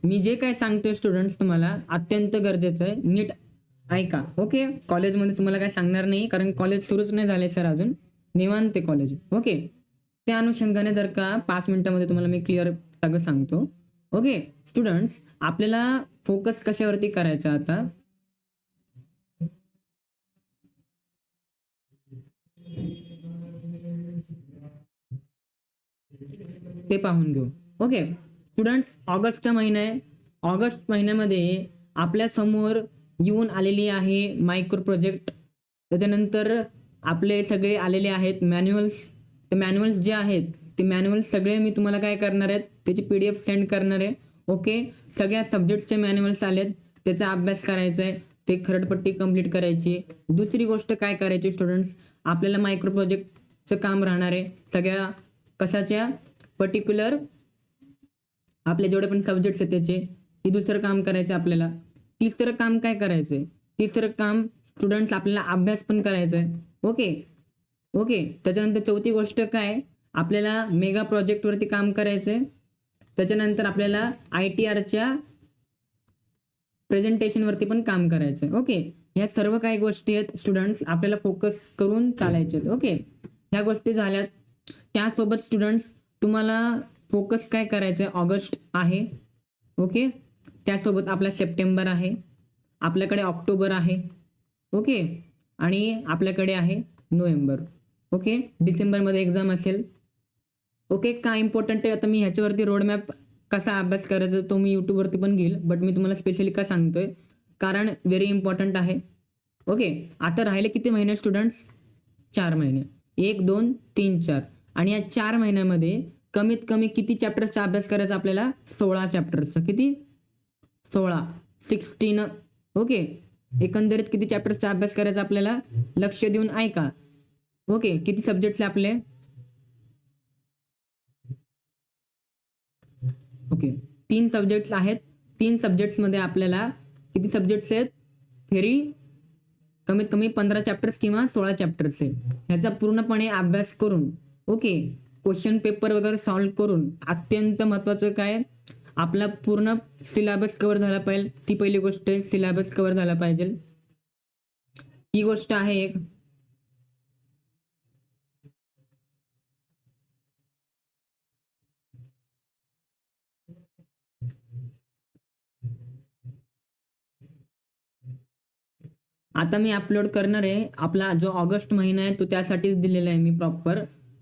मी जे काय सांगतोय स्टुडंट्स तुम्हाला अत्यंत गरजेचं आहे, नीट ऐका. ओके, कॉलेजमध्ये तुम्हाला काय सांगणार नाही कारण कॉलेज सुरूच नाही झाले सर अजून, निवांत आहे कॉलेज. ओके, त्या अनुषंगाने जर का 5 मिनिटामध्ये तुम्हाला मी क्लिअर सगळं सांगतो. ओके स्टुडंट्स, आपल्याला फोकस कशावरती करायचा आता, ते पाहून घेऊ. ओके स्टुडंट्स, ऑगस्टचा महिना आहे. ऑगस्ट महिन्यामध्ये आपल्या समोर येऊन आलेली आहे मायक्रो प्रोजेक्ट. त्याच्यानंतर आपले सगळे आलेले आहेत मॅन्युअल्स. ते मॅन्युअल्स जे आहेत ते मॅन्युअल्स सगळे मी तुम्हाला काय करणार आहेत, त्याची PDF सेंड करणार आहे. ओके, सगळ्या सब्जेक्टचे मॅन्युअल्स आलेत, त्याचा अभ्यास करायचा आहे, ते खरडपट्टी कंप्लीट करायची. दुसरी गोष्ट काय करायची स्टुडंट्स, आपल्याला मायक्रो प्रोजेक्टचं काम राहणार आहे. सगळ्या कशाच्या पर्टिक्युलर आपले जेवढे पण सब्जेक्ट्स आहेत त्याचे. ती दुसरं काम करायचं आपल्याला. तिसरं काम काय करायचंय, तिसरं काम स्टुडंट्स आपल्याला अभ्यास पण करायचा आहे. ओके ओके, त्याच्यानंतर चौथी गोष्ट काय, आपल्याला मेगा प्रोजेक्टवरती काम करायचंय. त्याच्यानंतर आपल्याला ITRच्या प्रेझेंटेशनवरती पण काम करायचंय. ओके, ह्या सर्व काही गोष्टी आहेत स्टुडंट्स, आपल्याला फोकस करून चालायचे आहेत. ओके, ह्या गोष्टी झाल्यात. त्यासोबत स्टुडंट्स तुम्हाला फोकस काय करायचं आहे, ऑगस्ट आहे. ओके, त्यासोबत आपला सप्टेंबर आहे, आपल्याकडे ऑक्टोबर आहे. ओके, आणि आपल्याकडे आहे नोव्हेंबर. ओके, डिसेंबरमध्ये एक्झाम असेल. ओके, काय इम्पॉर्टंट आहे आता मी ह्याच्यावरती रोडमॅप कसा अभ्यास करायचा तो मी यूट्यूबवरती पण घेईल, बट मी तुम्हाला स्पेशली का सांगतोय कारण व्हेरी इम्पॉर्टंट आहे. ओके, आता राहिले किती महिने स्टुडंट्स, 4 महिने. 1 2 3 4. आणि या 4 महिन्यामध्ये कमीत कमी किती चॅप्टर्सचा अभ्यास करायचा आपल्याला, 16 चॅप्टर्सचा. किती, 16. ओके, एकंदरीत किती चॅप्टर्सचा अभ्यास करायचा आपल्याला, लक्ष देऊन ऐका. ओके, किती सब्जेक्ट्स आपले, ओके 3 सब्जेक्ट्स आहेत. 3 सब्जेक्ट्समध्ये आपल्याला किती सब्जेक्ट्स आहेत, थेरी कमीत कमी 15 चॅप्टर्स किंवा 16 चॅप्टर्स आहे. ह्याचा पूर्णपणे अभ्यास करून, ओके, क्वेश्चन पेपर वगैरे सॉल्व्ह करून, अत्यंत महत्त्वाचं काय, आपला पूर्ण सिलेबस कव्हर झाला पाहिजे. ती पहिली गोष्ट आहे, सिलेबस कव्हर झाला पाहिजे. ही गोष्ट आहे एक. आता मी अपलोड करणार आहे, आपला जो ऑगस्ट महिना आहे तो त्यासाठीच दिलेला आहे मी प्रॉपर.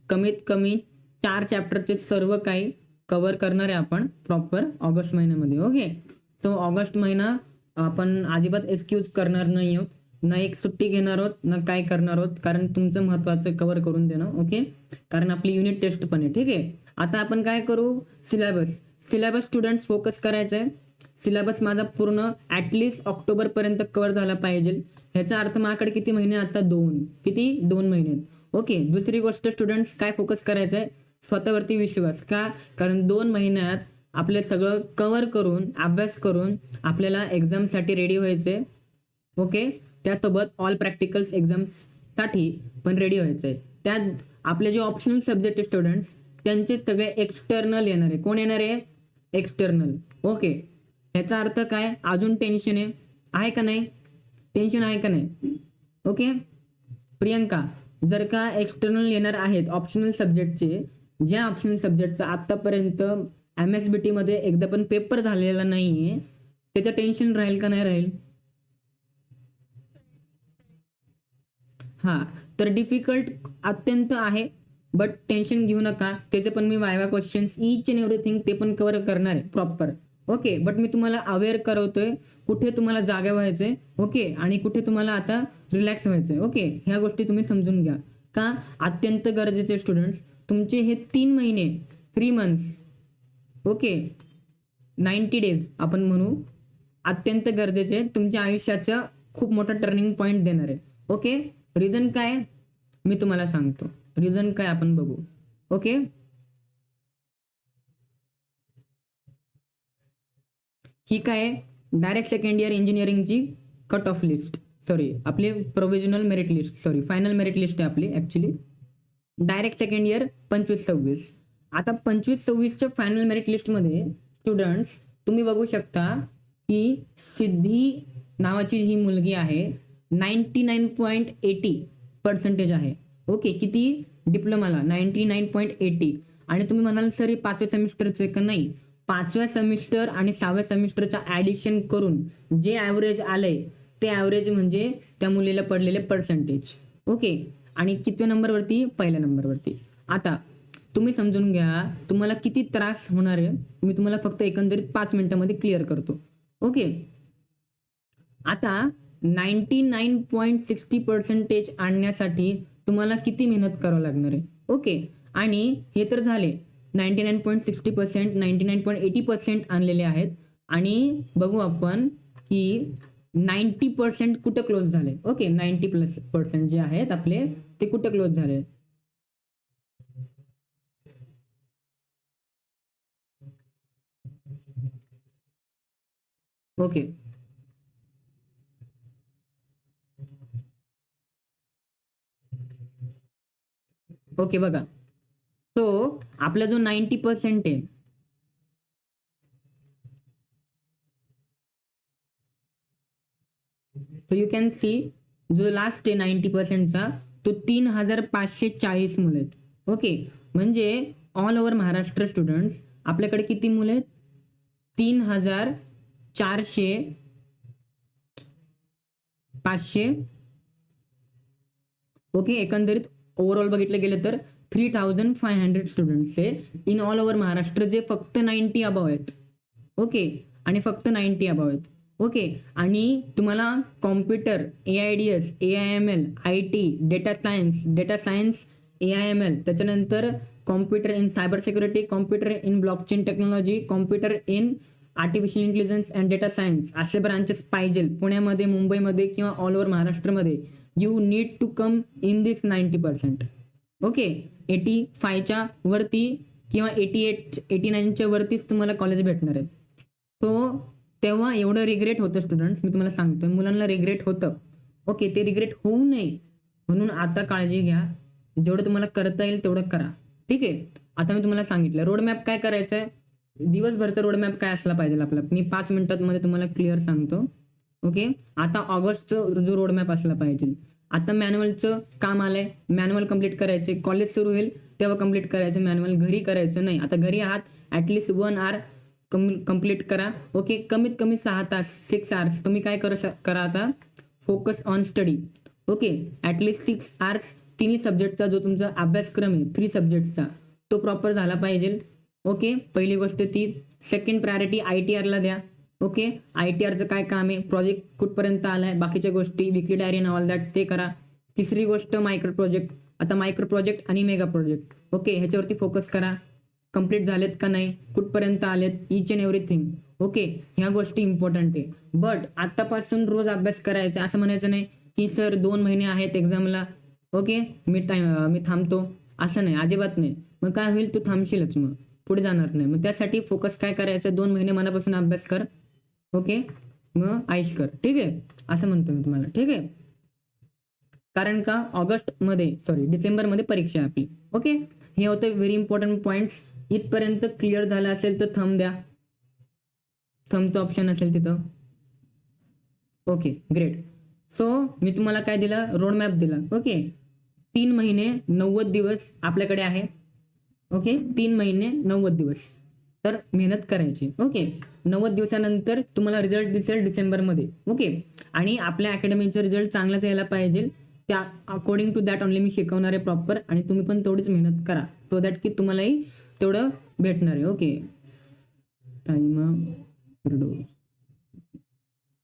कमीत कमी 4 चॅप्टरचे सर्व काही कव्हर करणार आहे आपण प्रॉपर ऑगस्ट महिन्यामध्ये. ओके, सो ऑगस्ट महिना आपण अजिबात एक्सक्यूज करणार नाही आहोत, ना एक सुट्टी घेणार आहोत, ना काय करणार आहोत, कारण तुमचं महत्त्वाचं कव्हर करून देणं. ओके, कारण आपली युनिट टेस्ट पण आहे. ठीक आहे, आता आपण काय करू, सिलेबस स्टुडंट्स फोकस करायचं आहे. सिलेबस माझा पूर्ण ॲटलिस्ट ऑक्टोबरपर्यंत कव्हर झाला पाहिजे. ह्याचा अर्थ माझ्याकडे किती महिने आता, 2 महिने. ओके, दुसरी गोष्ट स्टुडंट्स काय फोकस करायचं आहे, स्वतःवरती विश्वास. का, कारण 2 महिन्यात आपलं सगळं कव्हर करून अभ्यास करून आपल्याला एक्झामसाठी रेडी व्हायचंय. ओके, त्यासोबत ऑल प्रॅक्टिकल्स एक्झाम्ससाठी पण रेडी व्हायचंय. त्यात आपले जे ऑप्शनल सब्जेक्ट आहे स्टुडंट्स त्यांचे सगळे एक्सटर्नल येणार आहे. कोण येणार आहे, एक्सटर्नल. ओके, ह्याचा अर्थ काय, अजून टेन्शन आहे का नाही, टेन्शन आहे का नाही. ओके प्रियंका, जर का एक्सटर्नल येणार आहेत ऑप्शनल सब्जेक्टचे, ज्या ऑप्शनल सब्जेक्टचा आतापर्यंत MSBT मध्ये एकदा पण पेपर झालेला नाहीये, त्याचं टेन्शन राहील का नाही राहील. हा, तर डिफिकल्ट अत्यंत आहे, बट टेन्शन घेऊ नका. त्याचे पण मी viva questions each and everything ते पण कव्हर करणार आहे प्रॉपर. ओके, बट मी तुम्हाला अवेअर करवतोय कुठे तुम्हाला जागा व्हायचंय. ओके, आणि कुठे तुम्हाला आता रिलॅक्स व्हायचंय. ओके, ह्या गोष्टी तुम्ही समजून घ्या. का, अत्यंत गरजेचे स्टुडंट्स तुमचे हे 3 महिने, 3 मंथ्स, ओके 90 डेज आपण म्हणू, अत्यंत गरजेचे, तुमच्या आयुष्याचा खूप मोठा टर्निंग पॉईंट देणार आहे. ओके, रिझन काय मी तुम्हाला सांगतो, रिझन काय आपण बघू. ओके, ही काय, डायरेक्ट सेकंड इयर इंजिनिअरिंगची कट ऑफ लिस्ट, सॉरी आपली provisional merit list, sorry final merit list आहे आपली ॲक्च्युली. Direct second year 25-26. आता 25-26च्या फायनल मेरिट लिस्टमध्ये स्टुडंट्स तुम्ही बघू शकता की सिद्धी नावाची ही मुलगी आहे 99.80% आहे. ओके, किती डिप्लोमाला 99.80. आणि तुम्ही म्हणाल सर हे 5व्या सेमिस्टरचे का? नाही, 5व्या सेमिस्टर आणि 6व्या सेमिस्टरचा ऍडिशन करून जे ॲव्हरेज आलंय ते ॲव्हरेज म्हणजे त्या मुलीला पडलेले पर्सेंटेज. ओके, आणि कितव्या नंबरवरती? पहिल्या नंबरवरती. आता तुम्ही समजून घ्या तुम्हाला किती त्रास होणार आहे, मी तुम्हाला फक्त एकंदरीत 5 मिनिटांमध्ये क्लिअर करतो. ओके, आता 99.60% आणण्यासाठी तुम्हाला किती मेहनत करावं लागणार आहे. ओके, आणि हे तर झाले 99.60%, 99.80% आणलेले आहेत. आणि बघू आपण की 90% कुठं क्लोज झाले. ओके, 90% जे आहेत आपले ते कुठं क्लोज झाले. ओके, ओके बघा, तो आपला जो 90% आहे, तो यू कॅन सी जो लास्ट आहे 90%चा तो 3540 मुलं आहेत. ओके, म्हणजे ऑल ओव्हर महाराष्ट्र स्टुडंट्स आपल्याकडे किती मुलं आहेत? 3400, 500. ओके, एकंदरीत ओव्हरऑल बघितलं गेलं तर 3500 स्टुडंट्स आहे इन ऑल ओव्हर महाराष्ट्र, जे फक्त 90 अबाव आहेत. ओके, आणि फक्त 90 अबाव आहेत. ओके, आणि तुम्हाला computer, AIDS, AIML, IT, data science, AIML, त्याच्यानंतर computer in cyber security, computer in blockchain technology, computer in artificial intelligence and data science असे ब्रांचेस पाहिजे पुण्यामध्ये, मुंबईमध्ये किंवा ऑल ओव्हर महाराष्ट्रामध्ये. You need to come in this 90%. Okay, 85च्या वरती किंवा 88, 89च्या वरतीच तुम्हाला कॉलेज भेटणार आहे. तो तेव्हा एवढं रिग्रेट होतं स्टुडंट्स, मी तुम्हाला सांगतोय मुलांना रिग्रेट होतं. ओके, ते रिग्रेट होऊ नये म्हणून आता काळजी घ्या, जेवढं तुम्हाला करता येईल तेवढं करा. ठीक आहे, आता मी तुम्हाला सांगितलं रोडमॅप काय करायचं आहे, दिवसभरचा रोडमॅप काय असला पाहिजे आपला, मी 5 मिनिटांमध्ये तुम्हाला क्लिअर सांगतो. ओके, आता ऑगस्टचं जो रोडमॅप असला पाहिजे. आता मॅन्युअलचं काम आलंय, मॅन्युअल कम्प्लीट करायचे, कॉलेज सुरू होईल तेव्हा कम्प्लीट करायचं मॅन्युअल, घरी करायचं नाही. आता घरी आहात, ॲटलिस्ट 1 hour कम्प्लीट करा. ओके, कमीत कमी 6 तास, 6 hours तुम्ही काय करा आता, focus on study. Okay, at least 6 hours तिन्ही सब्जेक्टचा जो तुमचा अभ्यासक्रम आहे 3 सब्जेक्टचा तो प्रॉपर झाला पाहिजे. ओके, पहिली गोष्ट ती. सेकंड प्रायोरिटी ITRला द्या. ओके, ITRचं काय काम आहे, प्रोजेक्ट कुठपर्यंत आलाय, बाकीच्या गोष्टी, विकली डायरी अँड ऑल दॅट ते करा. तिसरी गोष्ट मायक्रो प्रोजेक्ट. आता मायक्रो प्रोजेक्ट आणि मेगा प्रोजेक्ट, ओके, ह्याच्यावरती फोकस करा. कंप्लीट झालेत का नाही, कुठपर्यंत आलेत, इच अँड एव्हरीथिंग. ओके, ह्या गोष्टी इम्पॉर्टंट आहे. बट आतापासून रोज अभ्यास करायचा, असं म्हणायचं नाही की सर 2 महिने आहेत एक्झामला, ओके मी थांबतो, असं नाही, अजिबात नाही. मग काय होईल, तू थांबशीलच, मग पुढे जाणार नाही. मग त्यासाठी फोकस काय करायचं, 2 महिने मनापासून अभ्यास कर. ओके, मग आईश कर. ठीक आहे, असं म्हणतो मी तुम्हाला. ठीक आहे, कारण का डिसेंबरमध्ये परीक्षा आहे आपली. ओके, हे होतं व्हेरी इम्पॉर्टंट पॉइंट्स. इथपर्यंत क्लिअर झालं असेल तर थंब द्या, थंबचं ऑप्शन असेल तिथं. Okay, great. सो मी तुम्हाला काय दिलं, रोड मॅप दिला. ओके, 3 महिने 90 दिवस आपल्याकडे आहे. ओके, 3 महिने 90 दिवस तर मेहनत करायची. ओके, 90 दिवसानंतर तुम्हाला रिझल्ट दिसेल डिसेंबरमध्ये. ओके, आणि आपल्या अकॅडमीचा रिझल्ट चांगलाच यायला पाहिजे, त्या अकॉर्डिंग टू दॅट ऑनली मी शिकवणार आहे प्रॉपर, आणि तुम्ही पण तेवढीच मेहनत करा सो दॅट की तुम्हालाही तेवढं भेटणार आहे. ओके, टाइम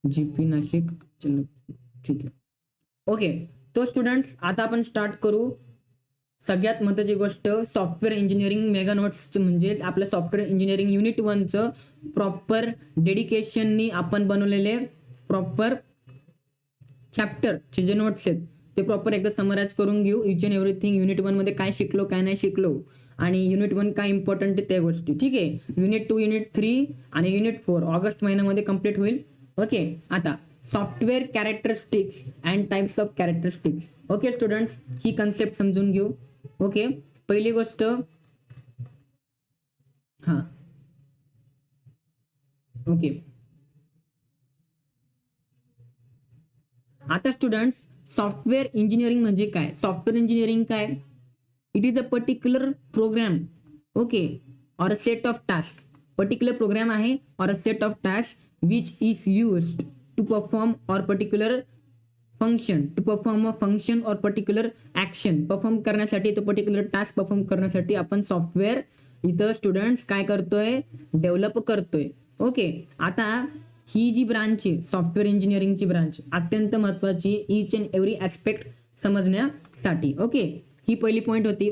GP नाशिक, चलो ठीक आहे. ओके, तो स्टुडंट्स आता आपण स्टार्ट करू. सगळ्यात महत्त्वाची गोष्ट, सॉफ्टवेअर इंजिनिअरिंग मेगा नोट्स, म्हणजेच आपलं सॉफ्टवेअर इंजिनिअरिंग युनिट 1चं प्रॉपर डेडिकेशननी आपण बनवलेले प्रॉपर चॅप्टरचे जे नोट्स आहेत ते प्रॉपर एकदा समराइज करून घेऊ. इच अँड एव्हरीथिंग युनिट 1 मध्ये काय शिकलो, काय नाही शिकलो, आणि युनिट 1 काय इम्पॉर्टंट आहे त्या गोष्टी. ठीक आहे, युनिट 2, युनिट 3 आणि युनिट 4 ऑगस्ट महिन्यामध्ये कम्प्लीट होईल. ओके, आता software characteristics and types of characteristics. Okay students, he concept समजून घेऊ. ओके, पहिली गोष्ट, हां ओके, आता स्टुडंट्स सॉफ्टवेअर इंजिनिअरिंग म्हणजे काय? सॉफ्टवेअर इंजिनिअरिंग काय? It is a particular program, okay, or a set of task. Particular program आहे or a set of task which is used to perform or particular function, to perform a function or particular action. Perform करण्यासाठी, तो particular task perform करण्यासाठी आपण software इथं students काय करतोय? Develop करतोय. Okay, आता ही जी ब्रांच आहे सॉफ्टवेअर इंजिनिअरिंगची ब्रांच अत्यंत महत्वाची, इच अँड एव्हरी ऍस्पेक्ट समजण्यासाठी. ओके, ही पहिली पॉईंट होती.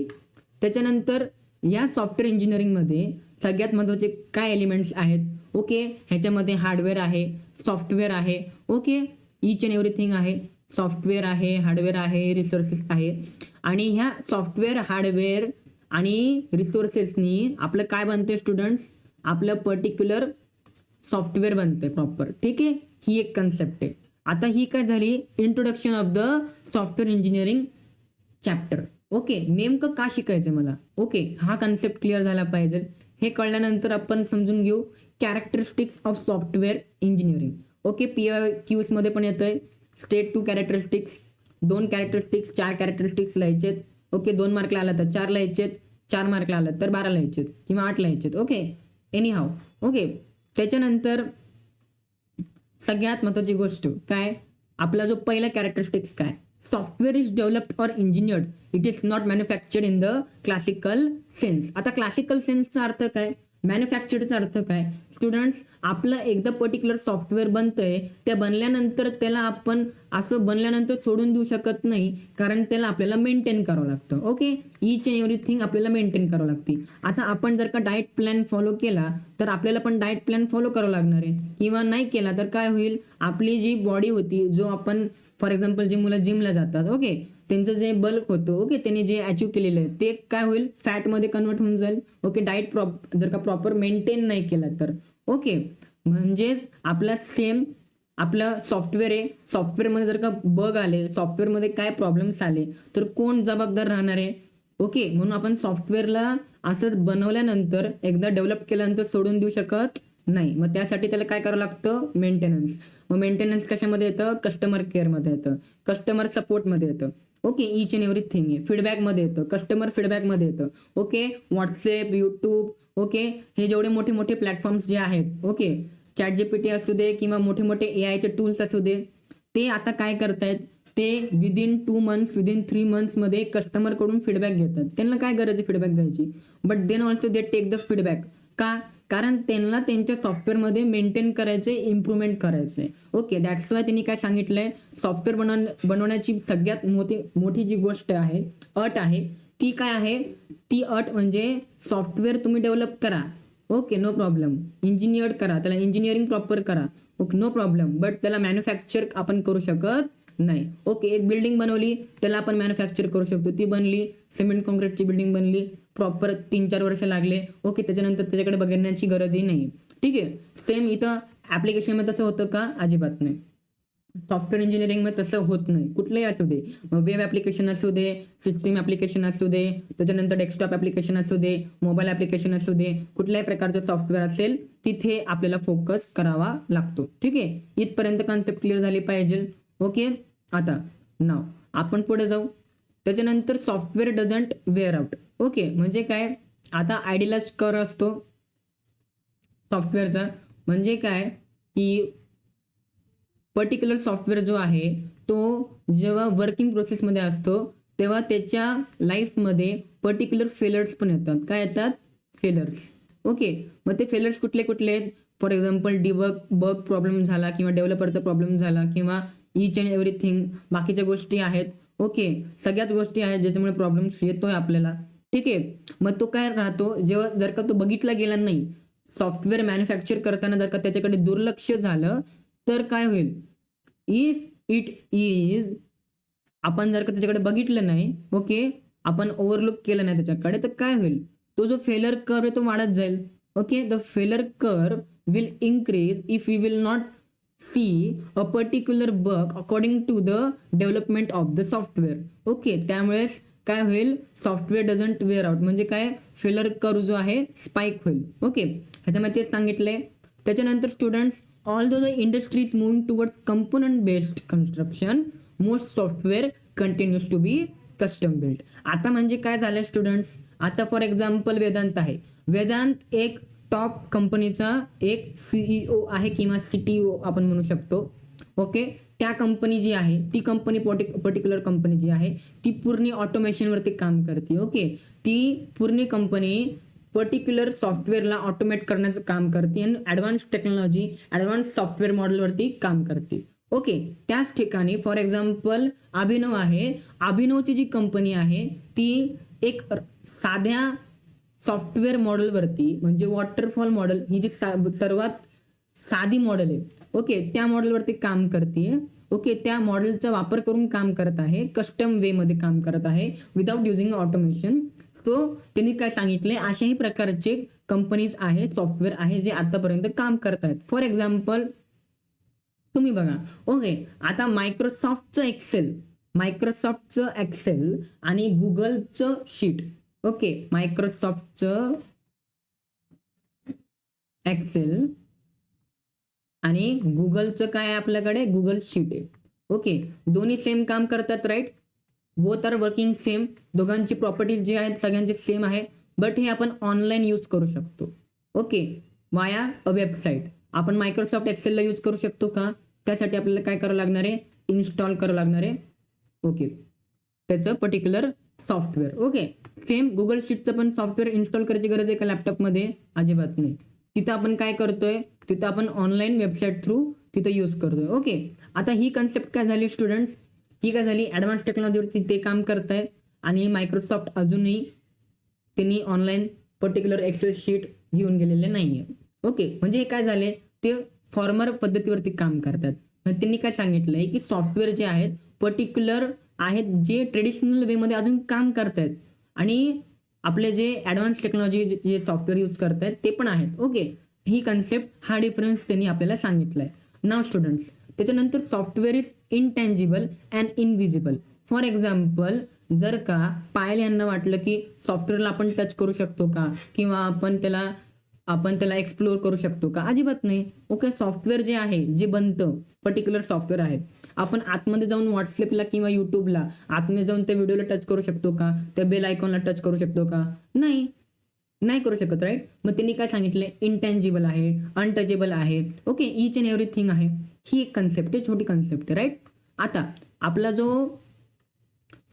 त्याच्यानंतर या सॉफ्टवेअर इंजिनिअरिंगमध्ये सगळ्यात महत्वाचे काय एलिमेंट्स आहेत? ओके, ह्याच्यामध्ये हार्डवेअर आहे, सॉफ्टवेअर आहे, ओके, इच अँड एव्हरीथिंग आहे. सॉफ्टवेअर आहे, हार्डवेअर आहे, रिसोर्सेस आहे. आणि ह्या सॉफ्टवेअर, हार्डवेअर आणि रिसोर्सेसनी आपलं काय बनते स्टुडंट्स? आपलं पर्टिक्युलर सॉफ्टवेअर बनते प्रॉपर. ठीक आहे, ही एक कन्सेप्ट आहे. आता ही काय झाली? Introduction of the software engineering chapter. Okay, नेमकं का शिकायचं मला? ओके, हा कन्सेप्ट क्लिअर झाला पाहिजे. हे कळल्यानंतर आपण समजून घेऊ characteristics of software engineering. Okay, PYQs मध्ये पण येतंय. स्टेट 2 कॅरेक्टरिस्टिक्स, 2 कॅरेक्टरिस्टिक्स, 4 कॅरेक्टरिस्टिक्स लिहायचेत. ओके, 2 मार्कला आला तर 4 लिहायचेत, 4 मार्कला आला तर 12 लिहायचेत किंवा 8 लिहायचेत. ओके, एनी हाव. ओके, त्याच्यानंतर सगळ्यात महत्वाची गोष्ट काय? आपला जो पहिला कॅरेक्टरिस्टिक्स काय? सॉफ्टवेअर इज डेव्हलप्ड और engineered, it is not manufactured in the classical sense. आता क्लासिकल सेन्सचा अर्थ काय? मॅन्युफॅक्चर्डचा अर्थ काय? स्टुडंट्स, आपलं एकदा पर्टिक्युलर सॉफ्टवेअर बनतंय, त्या बनल्यानंतर त्याला आपण असं बनल्यानंतर सोडून देऊ शकत नाही, कारण त्याला आपल्याला मेंटेन करावं लागतं. ओके, इच अँड एव्हरीथिंग आपल्याला मेंटेन करावं लागते. आता आपण जर का डाएट प्लॅन फॉलो केला तर आपल्याला पण डाएट प्लॅन फॉलो करावं लागणार आहे, किंवा नाही केला तर काय होईल? आपली जी बॉडी होती, जो आपण फॉर एक्झाम्पल जी मुलं जिमला जातात, ओके, त्यांचं जे बल्क होतं, ओके, त्यांनी जे अचीव केलेलं आहे ते काय होईल? फॅटमध्ये कन्वर्ट होऊन जाईल. ओके, डाएट जर का प्रॉपर मेंटेन नाही केला तर. ओके, म्हणजेच आपला सेम आपलं सॉफ्टवेअर आहे, सॉफ्टवेअरमध्ये जर का बग आले, सॉफ्टवेअरमध्ये काय प्रॉब्लेम्स आले तर कोण जबाबदार राहणार आहे? ओके, म्हणून आपण सॉफ्टवेअरला असं बनवल्यानंतर, एकदा डेव्हलप केल्यानंतर सोडून देऊ शकत नाही. मग त्यासाठी त्याला काय करावं लागतं? मेंटेनन्स. मग मेंटेनन्स कशामध्ये येतं? कस्टमर केअरमध्ये येतं, कस्टमर सपोर्टमध्ये येतं. ओके, इच अँड एव्हरीथिंग आहे. फीडबॅकमध्ये येतं, कस्टमर फीडबॅकमध्ये येतं. ओके, व्हॉट्सॲप, यूट्यूब, ओके, हे जेवढे मोठे मोठे प्लॅटफॉर्म्स जे आहेत, ओके, ChatGPT असू दे किंवा मोठे मोठे AI चे टूल्स असू दे, ते आता काय करतायत? ते विदिन 2 months, विदिन 3 months मध्ये कस्टमरकडून फीडबॅक घेतात. त्यांना काय गरज आहे फीडबॅक घ्यायची? But then also they take the feedback. का? कारण त्यांना त्यांच्या सॉफ्टवेअरमध्ये मेंटेन करायचे, इम्प्रूव्हमेंट करायचे. ओके, दॅट्स वाय त्यांनी काय सांगितलंय? सॉफ्टवेअर बनवण्याची सगळ्यात मोठी जी गोष्ट आहे, अट आहे, ती काय आहे? ती अट म्हणजे सॉफ्टवेअर तुम्ही डेव्हलप करा, ओके, नो प्रॉब्लेम. इंजिनिअर्ड करा, त्याला इंजिनिअरिंग प्रॉपर करा, ओके, नो प्रॉब्लेम. बट त्याला मॅन्युफॅक्चर आपण करू शकत नाही. ओके, एक बिल्डिंग बनवली, त्याला आपण मॅन्युफॅक्चर करू शकतो. ती बनली, सिमेंट कॉन्क्रीटची बिल्डिंग बनली, प्रॉपर 3-4 वर्ष लागले. ओके, त्याच्यानंतर त्याच्याकडे बघण्याची गरजही नाही. ठीक आहे, सेम इथं ऍप्लिकेशनमध्ये तसं होतं का? अजिबात नाही. सॉफ्टवेअर इंजिनिअरिंगमध्ये तसं होत नाही. कुठलंही असू दे, वेब ऍप्लिकेशन असू दे, सिस्टीम ऍप्लिकेशन असू दे, त्याच्यानंतर डेस्कटॉप ऍप्लिकेशन असू दे, मोबाईल ऍप्लिकेशन असू दे, कुठल्याही प्रकारचं सॉफ्टवेअर असेल तिथे आपल्याला फोकस करावा लागतो. ठीक आहे, इथपर्यंत कॉन्सेप्ट क्लिअर झाली पाहिजे. ओके, आता नाव आपण पुढे जाऊ. त्याच्यानंतर software doesn't wear out. Okay, म्हणजे काय? आता आयडियलाइज्ड कर्व असतो सॉफ्टवेअरचा. म्हणजे काय की पर्टिक्युलर सॉफ्टवेअर जो आहे तो जेव्हा वर्किंग प्रोसेसमध्ये असतो तेव्हा त्याच्या लाईफमध्ये पर्टिक्युलर फेलर्स पण येतात. काय येतात? फेलर्स. ओके, मग ते फेलर्स कुठले कुठले आहेत? फॉर एक्झाम्पल बग प्रॉब्लेम झाला, किंवा डेव्हलपरचा प्रॉब्लेम झाला, किंवा इच अँड एव्हरीथिंग बाकीच्या गोष्टी आहेत. ओके, सगळ्याच गोष्टी आहेत ज्याच्यामुळे प्रॉब्लेम्स येतोय आपल्याला. ठीक आहे, मग तो काय राहतो? जेव्हा जर का तो बघितला गेला नाही, सॉफ्टवेअर मॅन्युफॅक्चर करताना जर का त्याच्याकडे दुर्लक्ष झालं तर काय होईल? इफ इट इज, आपण जर का त्याच्याकडे बघितलं नाही, ओके, आपण ओव्हरलुक केलं नाही त्याच्याकडे, तर काय होईल? तो जो फेलर कर्व आहे तो वाढत जाईल. Okay, the failure curve will increase if we will not see a particular bug according to the development of the software. Okay, त्यामुळेच काय होईल? सॉफ्टवेअर डझंट वेअर आउट म्हणजे काय? फेलर कर्व जो आहे स्पाइक होईल. ओके, ह्याच्यामध्ये तेच सांगितलंय. त्याच्यानंतर students, although the industry is moving towards component based construction, most software continues to be custom build. आता म्हणजे काय झालं स्टुडंट्स, आता फॉर एक्झाम्पल वेदांत आहे. वेदांत एक टॉप कंपनीचा एक CEO आहे किंवा CTO आपण म्हणू शकतो. ओके, त्या कंपनी जी आहे ती कंपनी पर्टिक्युलर कंपनी जी आहे ती पूर्ण ऑटोमेशनवरती काम करते. ओके, ती पूर्ण कंपनी पर्टिक्युलर सॉफ्टवेअरला ऑटोमेट करण्याचं काम करते आणि ॲडव्हान्स टेक्नॉलॉजी, ॲडव्हान्स सॉफ्टवेअर मॉडेलवरती काम करते. ओके, त्याच ठिकाणी फॉर एक्झाम्पल अभिनव आहे. अभिनवची जी कंपनी आहे ती एक साध्या सॉफ्टवेअर मॉडेलवरती, म्हणजे वॉटरफॉल मॉडेल ही जी सर्वात साधी मॉडेल आहे, ओके, त्या मॉडेलवरती काम करते. ओके, त्या मॉडेलचा वापर करून काम करत आहे, कस्टम वे मध्ये काम करत आहे विदाउट युझिंग ऑटोमेशन. सो त्यांनी काय सांगितले, अशाही प्रकारचे कंपनीज आहे, सॉफ्टवेअर आहे जे आतापर्यंत काम करत आहेत. फॉर एक्झाम्पल तुम्ही बघा. ओके, आता मायक्रोसॉफ्टचं एक्सेल आणि गुगलचं शीट. ओके, मायक्रोसॉफ्टचं एक्सेल आणि गुगलचं काय आहे आपल्याकडे, गुगल शीट आहे. ओके, दोन्ही सेम काम करतात, right. Both are working same. दोघांची प्रॉपर्टीज जे आहेत सगळ्यांचे सेम आहे. बट हे आपण ऑनलाईन यूज करू शकतो. ओके, वाया अ वेबसाईट. आपण मायक्रोसॉफ्ट एक्सेलला यूज करू शकतो का, त्यासाठी आपल्याला काय करावं लागणार आहे, इन्स्टॉल करावं लागणार आहे. ओके, त्याचं particular software. Okay, same Google शीटचं पण सॉफ्टवेअर इन्स्टॉल करायची गरज आहे का लॅपटॉपमध्ये, अजिबात नाही. तिथं आपण काय करतोय, तिथं आपण ऑनलाईन वेबसाईट थ्रू तिथं यूज करतोय. ओके, आता ही कन्सेप्ट काय झाली स्टुडंट्स, ही काय झाली, ॲडव्हान्स टेक्नॉलॉजीवरती ते काम करतायत आणि मायक्रोसॉफ्ट अजूनही त्यांनी ऑनलाईन पर्टिक्युलर एक्सेल शीट घेऊन गेलेले नाहीये. ओके, म्हणजे हे काय झाले, ते फॉर्मर पद्धतीवरती काम करतात. त्यांनी काय सांगितलंय की सॉफ्टवेअर जे आहेत पर्टिक्युलर आहेत जे ट्रेडिशनल वे मध्ये अजून काम करतायत आणि आपले जे ॲडव्हान्स टेक्नॉलॉजी जे सॉफ्टवेअर यूज करतायत ते पण आहेत. ओके, ही कन्सेप्ट, हा डिफरन्स त्यांनी आपल्याला सांगितलाय. नाव स्टुडंट्स, त्याच्यानंतर software is intangible and invisible. For example, जर का पायल यांना वाटलं की सॉफ्टवेअरला आपण टच करू शकतो का किंवा आपण त्याला एक्सप्लोर करू शकतो का, अजिबात नाही. ओके, सॉफ्टवेअर जे आहे जे बनतं पर्टिक्युलर सॉफ्टवेअर आहे, आपण आतमध्ये जाऊन व्हॉट्सअपला किंवा युट्यूबला आतमध्ये जाऊन त्या व्हिडिओला टच करू शकतो का, त्या बेल आयकॉनला टच करू शकतो का, नाही करू शकत, राईट. मग त्यांनी काय सांगितलंय, इंटँजिबल आहे, अनटचेबल आहे. ओके, ईच अँड एव्हरीथिंग आहे. ही एक कन्सेप्ट आहे, छोटी कन्सेप्ट आहे, राईट. आता आपला जो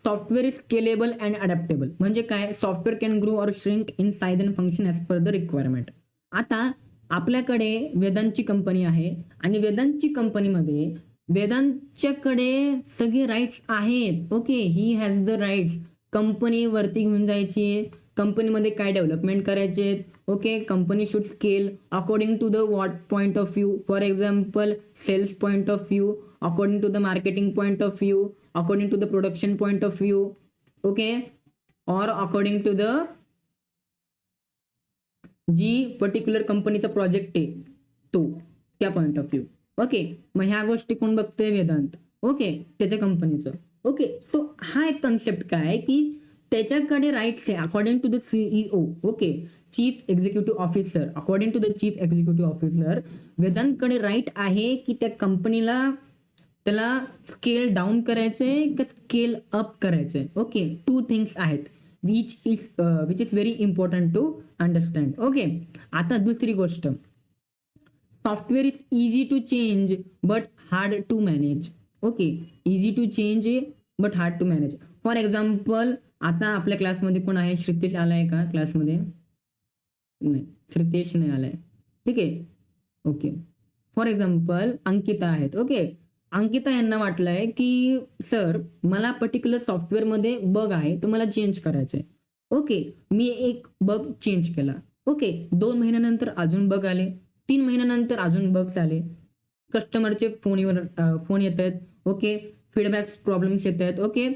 सॉफ्टवेअर इज स्केलेबल अँड अडॅप्टेबल, म्हणजे काय, software can grow or shrink in size and function as per the requirement. आता आपल्याकडे वेदांतची कंपनी आहे आणि वेदांतची कंपनीमध्ये वेदांतच्याकडे सगळे राईट्स आहेत. Okay, he has the rights company वरती घेऊन जायची, कंपनीमध्ये काय डेव्हलपमेंट करायचे. Okay, company should scale according to the what point of view, for example sales point of view, according to the marketing point of view, according to the production point of view. Okay, or according to the जी particular कंपनीचा project आहे तो, त्या point of view. Okay, मग ह्या गोष्टी कोण बघतोय, वेदांत. ओके, त्याच्या कंपनीचं. ओके, सो हा एक कन्सेप्ट काय आहे की त्याच्याकडे राईट्स आहे according to the CEO. Okay, chief executive officer, according to the chief executive officer वेदांतकडे राईट आहे की त्या कंपनीला त्याला स्केल डाऊन करायचंय का स्केल अप करायचंय. ओके, टू थिंग्स आहेत which is very important to understand. Okay, आता दुसरी गोष्ट, software is easy to change but hard to manage. Okay, easy to change but hard to manage. For example, आता आपल्या क्लासमध्ये कोण आहे, श्रितेश आलाय का क्लासमध्ये, नाही, श्रितेश नाही आलाय, ठीक आहे. ओके, फॉर एक्झाम्पल अंकिता आहेत. ओके, अंकिता यांना वाटलंय की सर मला पर्टिक्युलर सॉफ्टवेअरमध्ये बग आहे तो मला चेंज करायचा आहे. ओके, मी एक बग चेंज केला. ओके, 2 महिन्यानंतर अजून बग आले, 3 महिन्यानंतर अजून बग्स आले, कस्टमरचे फोन येत आहेत. ओके, फीडबॅक्स प्रॉब्लेम्स येत आहेत. ओके,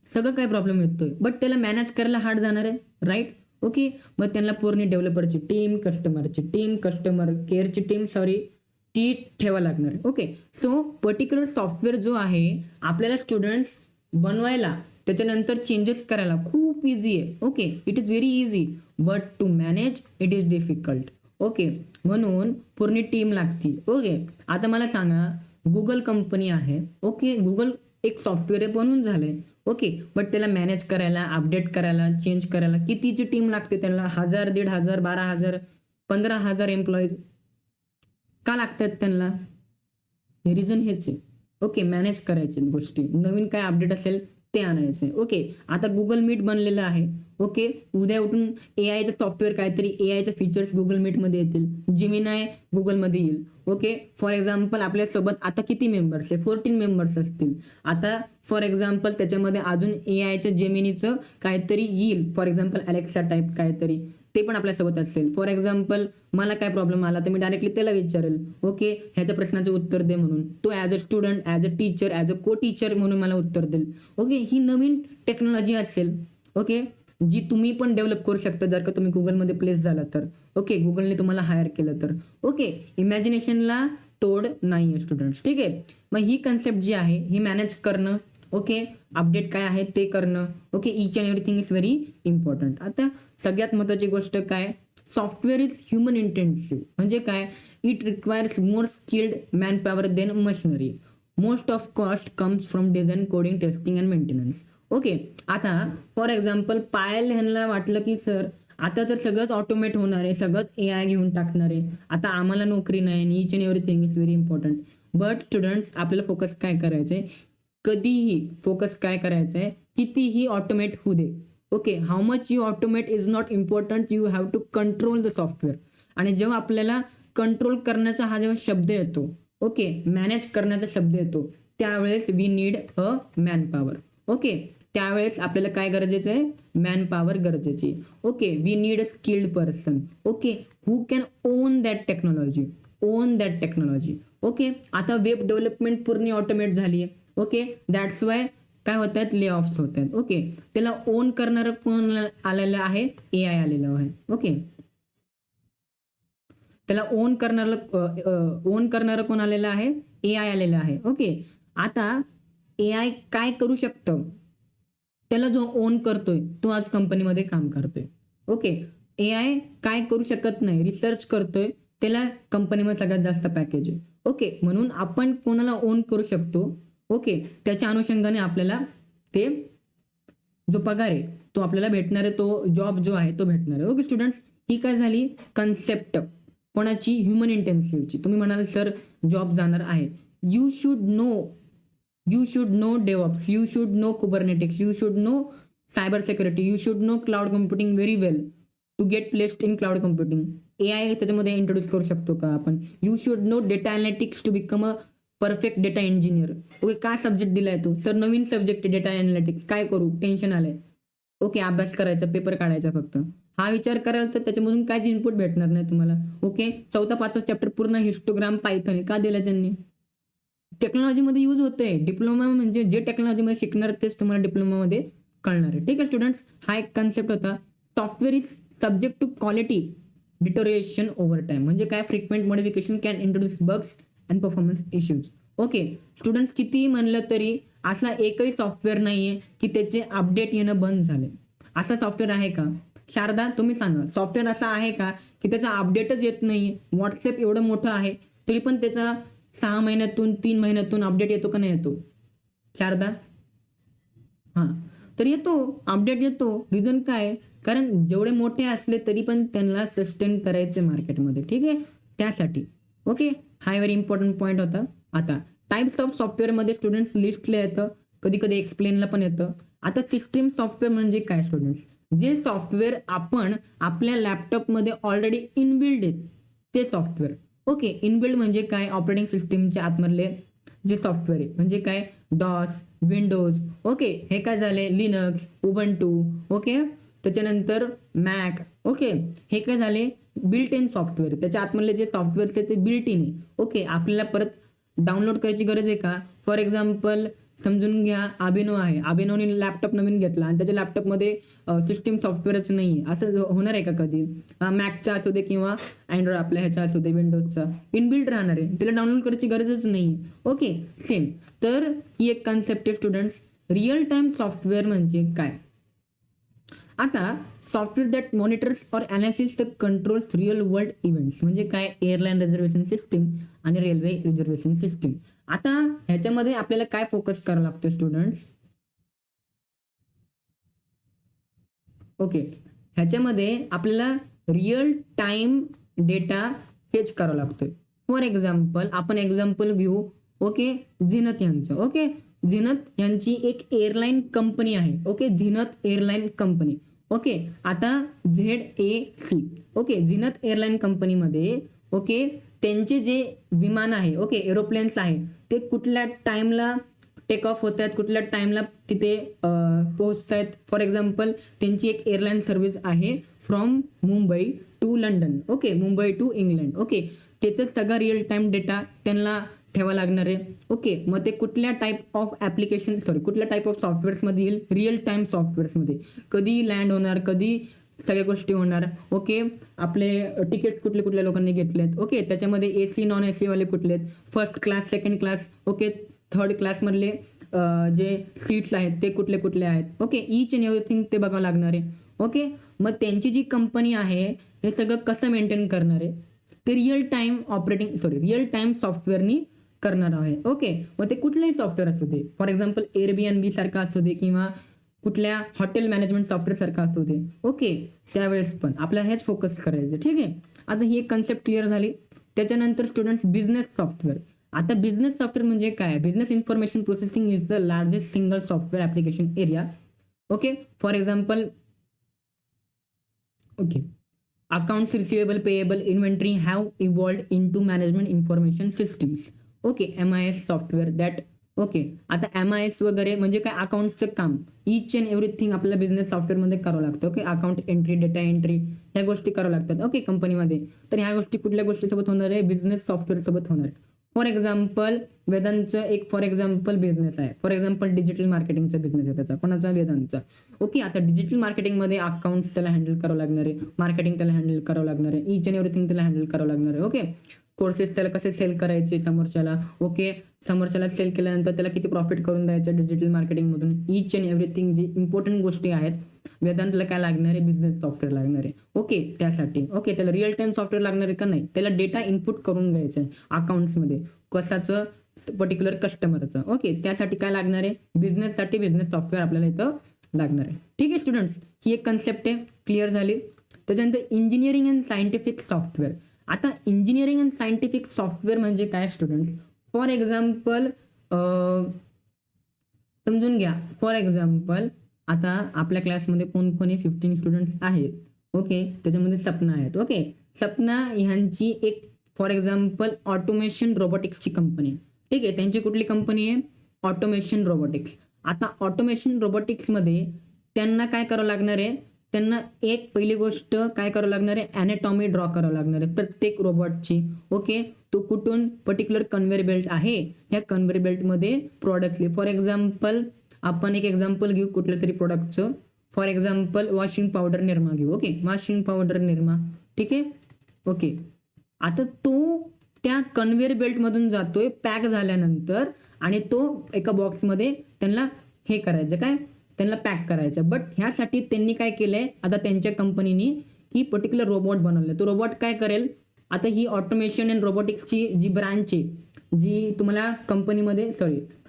सगळं काय प्रॉब्लेम येतोय, बट त्याला मॅनेज करायला हार्ड जाणार आहे, राईट. ओके, मग त्यांना पूर्ण डेव्हलपरची टीम, कस्टमर केअरची टीम ती ठेवा लागणार आहे. ओके, सो पर्टिक्युलर सॉफ्टवेअर जो आहे आपल्याला स्टुडंट्स बनवायला, त्याच्यानंतर चेंजेस करायला खूप इझी आहे. Okay, it is very easy but to manage it is difficult. Okay, म्हणून पूर्ण टीम लागती. ओके, आता मला सांगा, गुगल कंपनी आहे. ओके, गुगल एक सॉफ्टवेअर बनवून झालंय. ओके, बट त्याला मॅनेज करायला, अपडेट करायला, चेंज करायला कितीची टीम लागते? त्याला 1000, 1500, 12000, 15000 एम्प्लॉईज का लागतात त्यांना? रिझन हेच आहे. ओके, मॅनेज करायचे गोष्टी, नवीन काय अपडेट असेल ते आणायचे. ओके, आता गुगल मीट बनलेलं आहे. ओके, उद्या उठून एआयचं सॉफ्टवेअर काहीतरी एआयचे फीचर्स गुगल मीटमध्ये येतील, जिमिनाय गुगलमध्ये येईल. ओके, फॉर एक्झाम्पल आपल्यासोबत आता किती मेंबर्स आहे? 14 मेंबर्स असतील. आता फॉर एक्झाम्पल त्याच्यामध्ये अजून एआयच्या जेमिनीचं काहीतरी येईल, फॉर एक्झाम्पल अलेक्सा टाईप काहीतरी, ते पण आपल्यासोबत असेल. फॉर एक्झाम्पल मला काय प्रॉब्लेम आला तर मी डायरेक्टली त्याला विचारेल, ओके ह्याच्या प्रश्नाचं उत्तर दे म्हणून. तो as a student, as a teacher, as a को टीचर म्हणून मला उत्तर देईल. ओके, ही नवीन टेक्नॉलॉजी असेल. ओके, जी तुम्ही पण डेव्हलप करू शकता जर का तुम्ही गुगलमध्ये प्लेस झाला तर. ओके, गुगलने तुम्हाला हायर केलं तर. ओके, इमॅजिनेशनला तोड नाही आहे स्टुडंट्स. ठीक आहे, मग ही कन्सेप्ट जी आहे ही मॅनेज करणं, ओके, अपडेट काय आहे ते करणं. Okay, each and everything is very important. आता सगळ्यात महत्त्वाची गोष्ट काय? Software is human intensive. म्हणजे काय? It requires more skilled man power than machinery. Most of cost comes from design, coding, testing and maintenance. Okay, आता फॉर एक्झाम्पल पायल ह्यांना वाटलं की सर आता तर सगळंच ऑटोमेट होणार आहे, सगळंच एआय घेऊन टाकणार आहे, आता आम्हाला नोकरी नाही, each and everything is very important. But students, आपल्याला फोकस काय करायचंय? कधीही फोकस काय करायचंय? कितीही ऑटोमेट होऊ दे. Okay, how much you automate is not important, you have to control the software. आणि जेव्हा आपल्याला कंट्रोल करण्याचा हा जेव्हा शब्द येतो, ओके, मॅनेज करण्याचा शब्द येतो, त्यावेळेस we need a man power. Okay, त्यावेळेस आपल्याला काय गरजेचं आहे? मॅन पॉवर गरजेची. Okay, we need a skilled person. Okay, who can own that technology, own that technology. Okay, आता वेब डेव्हलपमेंट पूर्ण ऑटोमेट झाली आहे. ओके, दॅट्स वाय काय होत आहेत? ले ऑफ्स होत आहेत. ओके, त्याला ओन करणारं कोण आलेलं आहे? एआय आलेलं आहे. ओके, त्याला ओन करणारं कोण आलेलं आहे? एआय आलेलं आहे. ओके, आता एआय काय करू शकतं? त्याला जो ओन करतोय तो आज कंपनीमध्ये काम करतोय. ओके, एआय काय करू शकत नाही? रिसर्च करतोय, त्याला कंपनीमध्ये सगळ्यात जास्त पॅकेज आहे. ओके, म्हणून आपण कोणाला ओन करू शकतो? ओके, त्याच्या अनुषंगाने आपल्याला ते जो पगार आहे तो आपल्याला भेटणार आहे, तो जॉब जो आहे तो भेटणार आहे. ओके स्टुडंट्स, ही काय झाली कन्सेप्ट कोणाची? ह्युमन इंटेन्सिव्हची. तुम्ही म्हणाल सर जॉब जाणार आहे. You should no DevOps, you should know Kubernetes, you should know cyber security, you should know cloud computing very well to get placed in cloud computing. AI त्याच्यामध्ये introduce करू शकतो का आपण? You should know data analytics to become a perfect data engineer. Okay, काय subject दिलाय तो? Sir नवीन subject आहे डेटा अनालिटिक्स, काय करू? टेन्शन आलंय. ओके, अभ्यास करायचा, पेपर काढायचा फक्त. हा विचार कराल तर त्याच्यामधून काहीच इनपुट भेटणार नाही तुम्हाला. ओके, 4-5 चॅप्टर पूर्ण हिस्टोग्राम पायथन का दिला त्यांनी? टेक्नॉलॉजीमध्ये यूज होते. डिप्लोमा म्हणजे जे टेक्नॉलॉजीमध्ये शिकणार तेच तुम्हाला डिप्लोमामध्ये कळणार आहे. ठीक आहे स्टुडंट्स, हा एक कन्सेप्ट होता. Software is subject to quality deterioration over time. म्हणजे काय? Frequent modification can introduce bugs and performance issues. Okay students, कितीही म्हणलं तरी असा एकही सॉफ्टवेअर नाहीये की त्याचे अपडेट येणं बंद झाले. असा सॉफ्टवेअर आहे का? शारदा तुम्ही सांगा, सॉफ्टवेअर असा आहे का की त्याचा अपडेटच येत नाही? व्हॉट्सअप एवढं मोठं आहे तरी पण त्याचा 6 महिन्यातून 3 महिन्यातून अपडेट येतो का नाही येतो? शारदा? हां, तर येतो, अपडेट येतो. रिझन काय? कारण जेवढे मोठे असले तरी पण त्यांना सस्टेन करायचे मार्केटमध्ये. ठीक आहे, त्यासाठी. ओके, हा व्हेरी इम्पॉर्टंट पॉईंट होता. आता टाइप्स ऑफ सॉफ्टवेअरमध्ये स्टुडंट्स लिस्टला येतं, कधी कधी एक्सप्लेनला पण येतं. आता सिस्टीम सॉफ्टवेअर म्हणजे काय स्टुडंट्स? जे सॉफ्टवेअर आपण आपल्या लॅपटॉपमध्ये ऑलरेडी इनबिल्ड आहेत ते सॉफ्टवेअर. ओके, इनबिल्ड म्हणजे काय? ऑपरेटिंग सिस्टीमच्या आतमधले जे सॉफ्टवेअर आहे. म्हणजे काय? डॉस, विंडोज. ओके, हे काय झाले? Linux, Ubuntu. ओके, त्याच्यानंतर मॅक. ओके, हे काय झाले? Built in software. त्याच्या आतमधले जे सॉफ्टवेअर आहे ते बिल्ट इन आहे. ओके, आपल्याला परत डाउनलोड करायची गरज आहे का? फॉर एक्झाम्पल समजून घ्या, अभिनव आहे, अभिनवने लॅपटॉप नवीन घेतला आणि त्याच्या लॅपटॉपमध्ये सिस्टीम सॉफ्टवेअरच नाही, असं होणार आहे का कधी? मॅकचा असू दे किंवा अँड्रॉइड आपल्या ह्याचा असू दे, विंडोजचा इनबिल्ट राहणार आहे, त्याला डाउनलोड करायची गरजच नाही. Okay, same. तर ही एक कन्सेप्ट आहे स्टुडंट्स. रिअल टाइम सॉफ्टवेअर म्हणजे काय? आता software that monitors or analysis the controls real world events. म्हणजे काय, एअरलाईन रिझर्वेशन सिस्टीम आणि रेल्वे रिझर्वेशन सिस्टीम. आता ह्याच्यामध्ये आपल्याला काय फोकस करावं लागतं स्टुडंट्स? ओके, ह्याच्यामध्ये आपल्याला रिअल टाइम डेटा फेच करावा लागतोय. फॉर एक्झाम्पल आपण एक्झाम्पल घेऊ, ओके, झीनत यांचं. ओके, झीनत यांची एक एअरलाईन कंपनी आहे. Okay, Zeenat airline company. Okay, आता ZAC. ओके, झीनत एअरलाईन कंपनीमध्ये ओके त्यांचे जे विमान आहे, ओके, एरोप्लेन्स आहे, ते कुठल्या टाइमला टेक ऑफ होत आहेत, कुठल्या टाइमला तिथे पोहोचत आहेत. फॉर एक्झाम्पल त्यांची एक एअरलाईन सर्व्हिस आहे from Mumbai to London. Okay, Mumbai to England. Okay, त्याचं सगळा रिअल टाइम डेटा त्यांना ठेवा लागणार आहे. ओके, मग ते कुठल्या टाईप ऑफ ॲप्लिकेशन कुठल्या टाईप ऑफ सॉफ्टवेअर्समध्ये येईल? रिअल टाइम सॉफ्टवेअर्समध्ये. कधी लँड होणार, कधी सगळ्या गोष्टी होणार. ओके, आपले तिकीट कुठले कुठल्या लोकांनी घेतलेत. ओके, त्याच्यामध्ये AC नॉन AC वाले कुठले आहेत, first class, second class, okay, third क्लासमधले जे सीट्स आहेत ते कुठले कुठले आहेत. ओके, ईच अँड एव्हरीथिंग ते बघावं लागणार आहे. ओके, मग त्यांची जी कंपनी आहे हे सगळं कसं मेंटेन करणार आहे? ते रिअल टाइम सॉफ्टवेअरनी करणार आहे. ओके, मग ते कुठलंही सॉफ्टवेअर असू दे, फॉर एक्झाम्पल Airbnb सारखा असू दे किंवा कुठल्या हॉटेल मॅनेजमेंट सॉफ्टवेअर सारखा असू दे. ओके, त्यावेळेस पण आपल्याला हेच फोकस करायचं. ठीक आहे, आता ही एक कन्सेप्ट क्लिअर झाली. त्याच्यानंतर स्टुडंट्स बिझनेस सॉफ्टवेअर. आता बिझनेस सॉफ्टवेअर म्हणजे काय? Business information processing is the largest single software application area. Okay, for example okay, accounts receivable, payable, inventory have evolved into management information systems. Okay, MIS software that. Okay, आता MIS वगैरे म्हणजे काय? अकाउंट्सचं काम, each and everything आपल्याला business सॉफ्टवेअरमध्ये करावं लागतं. Okay, account entry, data entry, ह्या गोष्टी करावं लागतात. ओके, कंपनीमध्ये. तर ह्या गोष्टी कुठल्या गोष्टीसोबत होणार आहे? बिझनेस सॉफ्टवेअर सोबत होणार आहे. फॉर एक्झाम्पल वेदांतचं एक फॉर एक्झाम्पल बिझनेस आहे. फॉर एक्झाम्पल डिजिटल मार्केटिंगचा बिझनेस आहे त्याचा. कोणाचा? वेदांतचा. ओके, आता डिजिटल मार्केटिंगमध्ये अकाउंट्स त्याला हँडल करावं लागणार आहे, मार्केटिंग त्याला हँडल करावं लागणार आहे, ईच अँड एव्हरीथिंग त्याला हँडल करावं लागणार आहे. ओके, कोर्सेस त्याला कसे सेल करायचे समोरच्याला. ओके, समोरच्याला सेल केल्यानंतर त्याला किती प्रॉफिट करून द्यायचं डिजिटल मार्केटिंगमधून, ईच अँड एव्हरीथिंग जी इम्पॉर्टंट गोष्टी आहेत, वेदांतला काय लागणार आहे? बिझनेस सॉफ्टवेअर लागणार आहे. ओके, त्यासाठी ओके त्याला रिअल टाइम सॉफ्टवेअर लागणार आहे का? नाही, त्याला डेटा इनपुट करून घ्यायचं आहे अकाउंट्समध्ये, कशाचं? पर्टिक्युलर कस्टमरचं. ओके, त्यासाठी काय लागणार आहे? बिझनेससाठी बिझनेस सॉफ्टवेअर आपल्याला इथं लागणार आहे. ठीक आहे स्टुडंट्स, ही एक कन्सेप्ट आहे, क्लिअर झाली. त्याच्यानंतर इंजिनिअरिंग अँड सायंटिफिक सॉफ्टवेअर. आता इंजिनिअरिंग अँड सायंटिफिक सॉफ्टवेअर म्हणजे काय स्टुडंट्स? फॉर एक्झाम्पल समजून घ्या. फॉर एक्झाम्पल आता आपल्या क्लासमध्ये कोणी 15 स्टुडंट्स आहेत. ओके, त्याच्यामध्ये सपना आहेत. ओके, सपना ह्यांची एक फॉर एक्झाम्पल ऑटोमेशन रोबोटिक्सची कंपनी. ठीक आहे, त्यांची कुठली कंपनी आहे? Automation robotics. आता ऑटोमेशन रोबोटिक्समध्ये त्यांना काय करावं लागणार आहे? त्यांना एक पहिली गोष्ट काय करावं लागणार आहे? ॲनाटॉमी ड्रॉ करावं लागणार आहे प्रत्येक रोबोटची. ओके, तो कुठून? पर्टिक्युलर कन्व्हेअर बेल्ट आहे, ह्या कन्व्हेअर बेल्टमध्ये प्रोडक्ट्स. फॉर एक्झाम्पल आपण एक एक्झाम्पल घेऊ कुठल्या तरी प्रोडक्टचं. For example washing powder Nirma घेऊ. Okay, washing powder Nirma. ठीक आहे, ओके, आता तो त्या कन्व्हेअर बेल्टमधून जातोय पॅक झाल्यानंतर आणि तो एका बॉक्समध्ये त्यांना हे करायचं, काय? त्यांना पॅक करायचं. बट ह्यासाठी त्यांनी काय केलंय? आता त्यांच्या कंपनीनी की पर्टिक्युलर रोबोट बनवलं. तो रोबोट काय करेल? आता ही ऑटोमेशन अँड रोबोटिक्सची जी ब्रांच आहे, जी तुम्हाला कंपनीमध्ये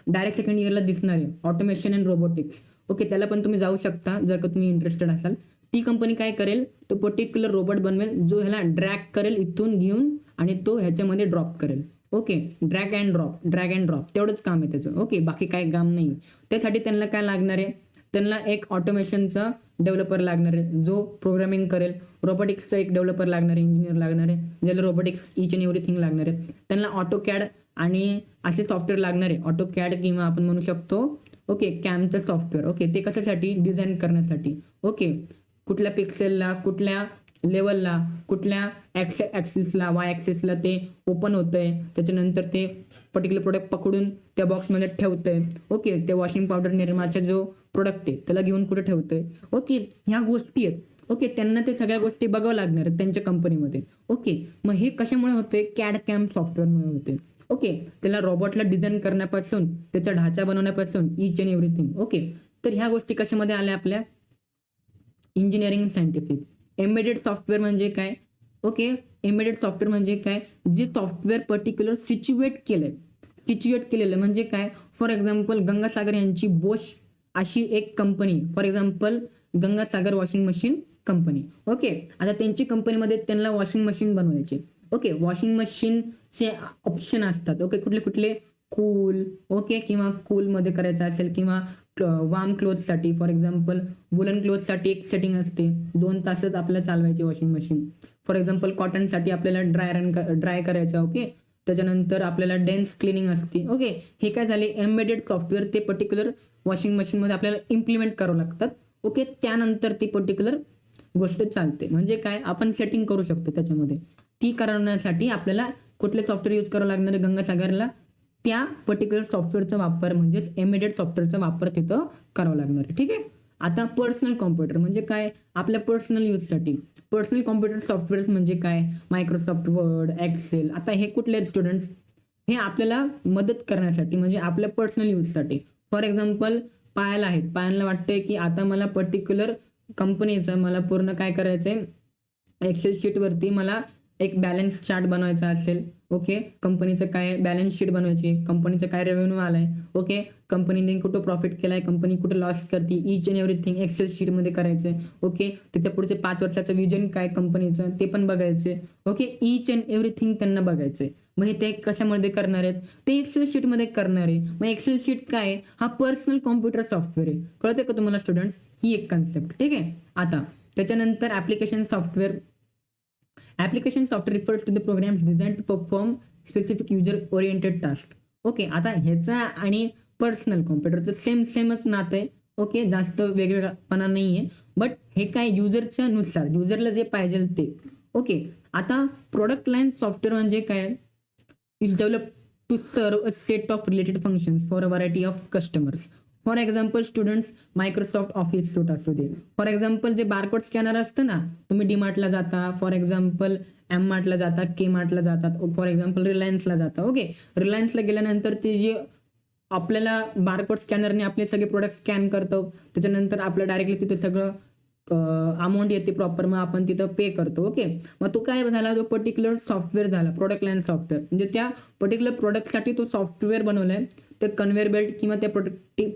डायरेक्ट सेकंड इयरला दिसणार आहे, ऑटोमेशन अँड रोबोटिक्स. ओके, त्याला पण तुम्ही जाऊ शकता जर का तुम्ही इंटरेस्टेड असाल. ती कंपनी काय करेल? तो पर्टिक्युलर रोबोट बनवेल जो ह्याला ड्रॅग करेल इथून घेऊन आणि तो ह्याच्यामध्ये ड्रॉप करेल. ओके, ड्रॅग अँड ड्रॉप तेवढंच काम आहे त्याचं. ओके, बाकी काय काम नाही. त्यासाठी त्यांना काय लागणार आहे? त्यांना एक ऑटोमेशनचा डेव्हलपर लागणार आहे जो प्रोग्रामिंग करेल. रोबोटिक्सचा एक डेव्हलपर लागणार आहे, इंजिनियर लागणार आहे, ज्याला रोबोटिक्स ईच अँड एव्हरीथिंग लागणार आहे. त्यांना ऑटोकॅड आणि असे सॉफ्टवेअर लागणार आहे. ऑटोकॅड किंवा आपण म्हणू शकतो ओके कॅमचं सॉफ्टवेअर. ओके, ते कशासाठी? डिझाईन करण्यासाठी. ओके, कुठल्या पिक्सेलला, कुठल्या लेवलला, कुठल्या ॲक्सिसला, वाय ॲक्सिसला ते ओपन होतंय, त्याच्यानंतर ते पर्टिक्युलर प्रोडक्ट पकडून त्या बॉक्समध्ये ठेवतंय. ओके, ते वॉशिंग पावडर निर्माचा जो प्रोडक्ट आहे त्याला घेऊन कुठे ठेवतंय. ओके, ह्या गोष्टी आहेत. ओके, त्यांना ते सगळ्या गोष्टी बघावं लागणार आहेत त्यांच्या कंपनीमध्ये. ओके, मग हे कशामुळे होते? कॅड कॅम सॉफ्टवेअरमुळे होते. ओके, त्याला रोबोटला डिझाईन करण्यापासून, त्याचा ढाचा बनवण्यापासून ईच अँड एव्हरीथिंग. ओके, तर ह्या गोष्टी कशामध्ये आल्या? आपल्या इंजिनिअरिंग सायंटिफिक. एम्बेडेड सॉफ्टवेअर म्हणजे काय? ओके, एम्बेडेड सॉफ्टवेअर म्हणजे काय? जे सॉफ्टवेअर पर्टिक्युलर सिच्युएट केलेलं म्हणजे काय? फॉर एक्झाम्पल गंगासागर यांची बोश अशी एक company, for example Gangasagar washing machine company. Okay, आता त्यांची कंपनीमध्ये त्यांना वॉशिंग मशीन बनवायचे. ओके, वॉशिंग मशीनचे ऑप्शन असतात. ओके, कुठले कुठले? कूल, ओके, किंवा कूलमध्ये करायचं असेल किंवा वार्म क्लोथसाठी, फॉर एक्झाम्पल वुलन क्लोथसाठी एक सेटिंग असते, 2 तासच आपल्याला चालवायची वॉशिंग मशीन. फॉर एक्झाम्पल कॉटनसाठी आपल्याला ड्राय करायचं. ओके, त्याच्यानंतर आपल्याला डेन्स क्लिनिंग असते. ओके, हे काय झाले? एम्बेडेड सॉफ्टवेअर ते पर्टिक्युलर वॉशिंग मशीनमध्ये आपल्याला इम्प्लिमेंट करावं लागतात. ओके, त्यानंतर ती पर्टिक्युलर गोष्ट चालते. म्हणजे काय? आपण सेटिंग करू शकतो त्याच्यामध्ये. ती करण्यासाठी आपल्याला कुठले सॉफ्टवेअर यूज करावं लागणार आहे गंगासागरला? त्या पर्टिक्युलर सॉफ्टवेअरचा वापर म्हणजेच एम्बेडेड सॉफ्टवेअरचा वापर तिथं करावा लागणार आहे. ठीक आहे. आता पर्सनल कॉम्प्युटर म्हणजे काय? आपल्या पर्सनल यूजसाठी. पर्सनल कॉम्प्युटर सॉफ्टवेअर्स म्हणजे काय? Microsoft Word, Excel. आता हे कुठले स्टुडंट्स? हे आपल्याला मदत करण्यासाठी म्हणजे आपल्या पर्सनल यूजसाठी. फॉर एक्झाम्पल पायल आहेत, पायलला वाटतंय की आता मला पर्टिक्युलर कंपनीचं मला पूर्ण काय करायचंय, एक्सेल शीटवरती मला एक बॅलन्स चार्ट बनवायचा असेल. ओके, कंपनीचं काय बॅलन्स शीट बनवायची, कंपनीचं काय रेव्हेन्यू आलाय, ओके, कंपनीने कुठं प्रॉफिट केलाय, कंपनी कुठं लॉस करते, इच अँड एव्हरीथिंग एक्सेल शीटमध्ये करायचंय. ओके, त्याच्या पुढचे 5 वर्षाचं विजन काय कंपनीचं ते पण बघायचे. ओके, इच अँड एव्हरीथिंग त्यांना बघायचंय. मग हे ते कशामध्ये करणार आहेत? ते एक्सेल शीटमध्ये करणार आहे. मग एक्सेल शीट काय? हा पर्सनल कॉम्प्युटर सॉफ्टवेअर आहे. कळते का तुम्हाला स्टुडंट्स? ही एक कन्सेप्ट. ठीक आहे. आता त्याच्यानंतर application software. Application software refers to the programs designed to perform specific user oriented task. Okay, आता ह्याचा आणि पर्सनल कॉम्प्युटरचं सेमच नातं आहे. ओके, जास्त वेगवेगळापणा नाहीये. बट हे काय युजरच्या नुसार, युजरला जे पाहिजे ते. ओके, आता प्रोडक्ट लाईन सॉफ्टवेअर म्हणजे काय? Is develop to serve a set of related functions for a variety of customers. For example students Microsoft office suite असू दे. फॉर एक्झाम्पल जे बारकोड स्कॅनर असतं ना, तुम्ही डीमार्टला जाता, फॉर एक्झाम्पल एम मार्टला जाता, के मार्टला जातात, फॉर एक्झाम्पल रिलायन्सला जाता. ओके, रिलायन्सला गेल्यानंतर ते जे आपल्याला बारकोड स्कॅनरने आपले सगळे प्रोडक्ट स्कॅन करतो, त्याच्यानंतर आपलं डायरेक्टली तिथे सगळं अमाऊंट येते प्रॉपर, मग आपण तिथं पे करतो. ओके, मग तो काय झाला? जो पर्टिक्युलर सॉफ्टवेअर झाला प्रोडक्ट लाईन सॉफ्टवेअर, म्हणजे त्या पर्टिक्युलर प्रोडक्टसाठी तो सॉफ्टवेअर बनवलाय. ते कन्व्हेअर बेल्ट किंवा त्या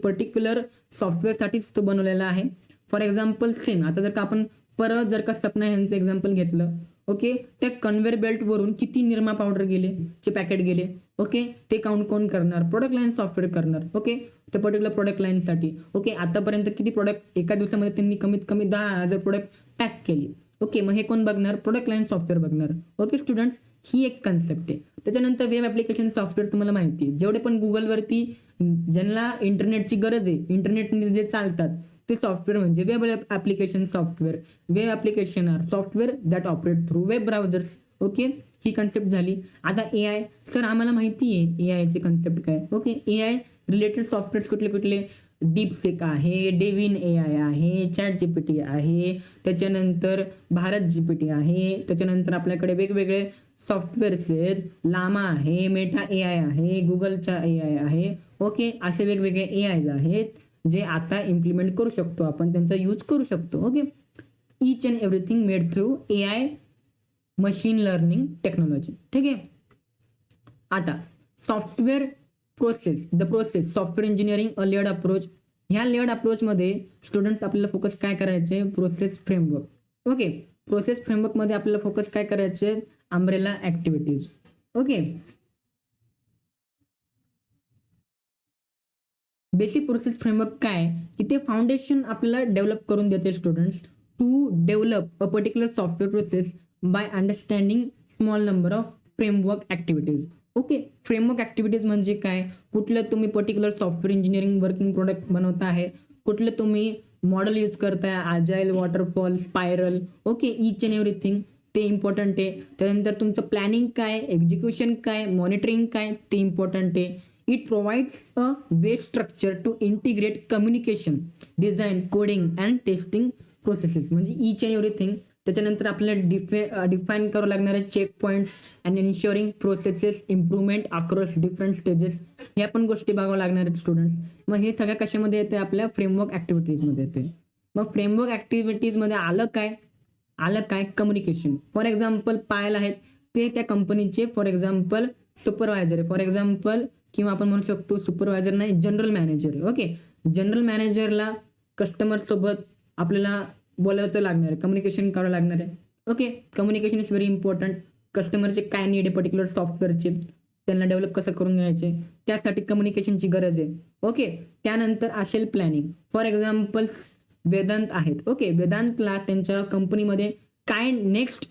पर्टिक्युलर सॉफ्टवेअरसाठीच तो बनवलेला आहे. फॉर एक्झाम्पल सेम आता जर का आपण परत जर का सपना यांचं एक्झाम्पल घेतलं. ओके, त्या कन्व्हेअर बेल्ट वरून किती निरमा पावडर गेले, चे पॅकेट गेले. ओके, ते काउंट कोण करणार? प्रोडक्ट लाईन सॉफ्टवेअर करणार. ओके, त्या पर्टिक्युलर प्रोडक्ट लाईनसाठी. ओके, आतापर्यंत किती प्रोडक्ट एका दिवसामध्ये त्यांनी कमीत कमी 10,000 प्रोडक्ट पॅक केली. ओके, मग हे कोण बघणार? प्रोडक्ट लाईन सॉफ्टवेअर बघणार. ओके स्टुडंट्स, ही एक कन्सेप्ट आहे. त्याच्यानंतर वेब ऍप्लिकेशन सॉफ्टवेअर तुम्हाला माहिती आहे, जेवढे पण गुगलवरती ज्यांना इंटरनेटची गरज आहे, इंटरनेटने जे चालतात ते सॉफ्टवेअर म्हणजे web application software. Web application are software that operate through web browsers. Okay, ही कन्सेप्ट झाली. आता AI सर आम्हाला माहिती आहे AI चे कन्सेप्ट काय. ओके, AI रिलेटेड सॉफ्टवेअर्स कुठले कुठले? डीपसेक आहे, डेविन AI आहे, चॅट GPT आहे, त्याच्यानंतर भारत GPT आहे, त्याच्यानंतर आपल्याकडे वेगवेगळे सॉफ्टवेअर्स आहेत, लामा आहे, मेटा AI आहे, गुगलचा AI आहे. ओके, असे वेगवेगळे AIs आहेत जे आता इम्प्लिमेंट करू शकतो आपण, त्यांचा यूज करू शकतो. Okay, each and everything made through AI machine learning technology. ठीक आहे. आता software process, the process software engineering a layered approach. ह्या लेअर्ड अप्रोचमध्ये स्टुडंट्स आपल्याला फोकस काय करायचे? Process framework. ओके, प्रोसेस फ्रेमवर्कमध्ये आपल्याला फोकस काय करायचे? Umbrella activities. Okay, basic process framework काय की ते फाउंडेशन आपल्याला डेव्हलप करून देते students to develop a particular software process by understanding small number of framework activities. Okay, framework activities म्हणजे काय? कुठलं तुम्ही particular software engineering working product बनवता आहे, कुठलं तुम्ही मॉडेल यूज करताय, agile, waterfall, spiral. Okay, each and everything ते इम्पॉर्टंट आहे. त्यानंतर तुमचं प्लॅनिंग काय, एक्झिक्युशन काय, मॉनिटरिंग काय, ते इम्पॉर्टंट आहे. It provides a base structure to integrate communication, design, coding and testing processes. म्हणजे इच अँड एव्हरीथिंग. त्याच्यानंतर आपल्याला डिफाईन करावं लागणारे check points and ensuring processes improvement across different stages, ह्या पण गोष्टी बघावं लागणार आहेत स्टुडंट्स. मग हे सगळ्या कशामध्ये येते? आपल्या फ्रेमवर्क ऍक्टिव्हिटीजमध्ये येते. मग फ्रेमवर्क ॲक्टिव्हिटीजमध्ये आलं काय कम्युनिकेशन. फॉर एक्झाम्पल पाहायला आहेत ते त्या कंपनीचे फॉर एक्झाम्पल सुपरवायझर आहे, फॉर एक्झाम्पल किंवा आपण म्हणू शकतो सुपरवायझर नाही, जनरल मॅनेजर आहे. ओके, जनरल मॅनेजरला कस्टमर सोबत आपल्याला बोलायचं लागणार आहे, कम्युनिकेशन करावं लागणार आहे. Okay, communication is very important. कस्टमरचे काय नीड आहे पर्टिक्युलर सॉफ्टवेअरचे, त्यांना डेव्हलप कसं करून घ्यायचे, त्यासाठी कम्युनिकेशनची गरज आहे. ओके, त्यानंतर असेल प्लॅनिंग. फॉर एक्झाम्पल वेदांत आहेत. ओके, वेदांतला त्यांच्या कंपनीमध्ये काय नेक्स्ट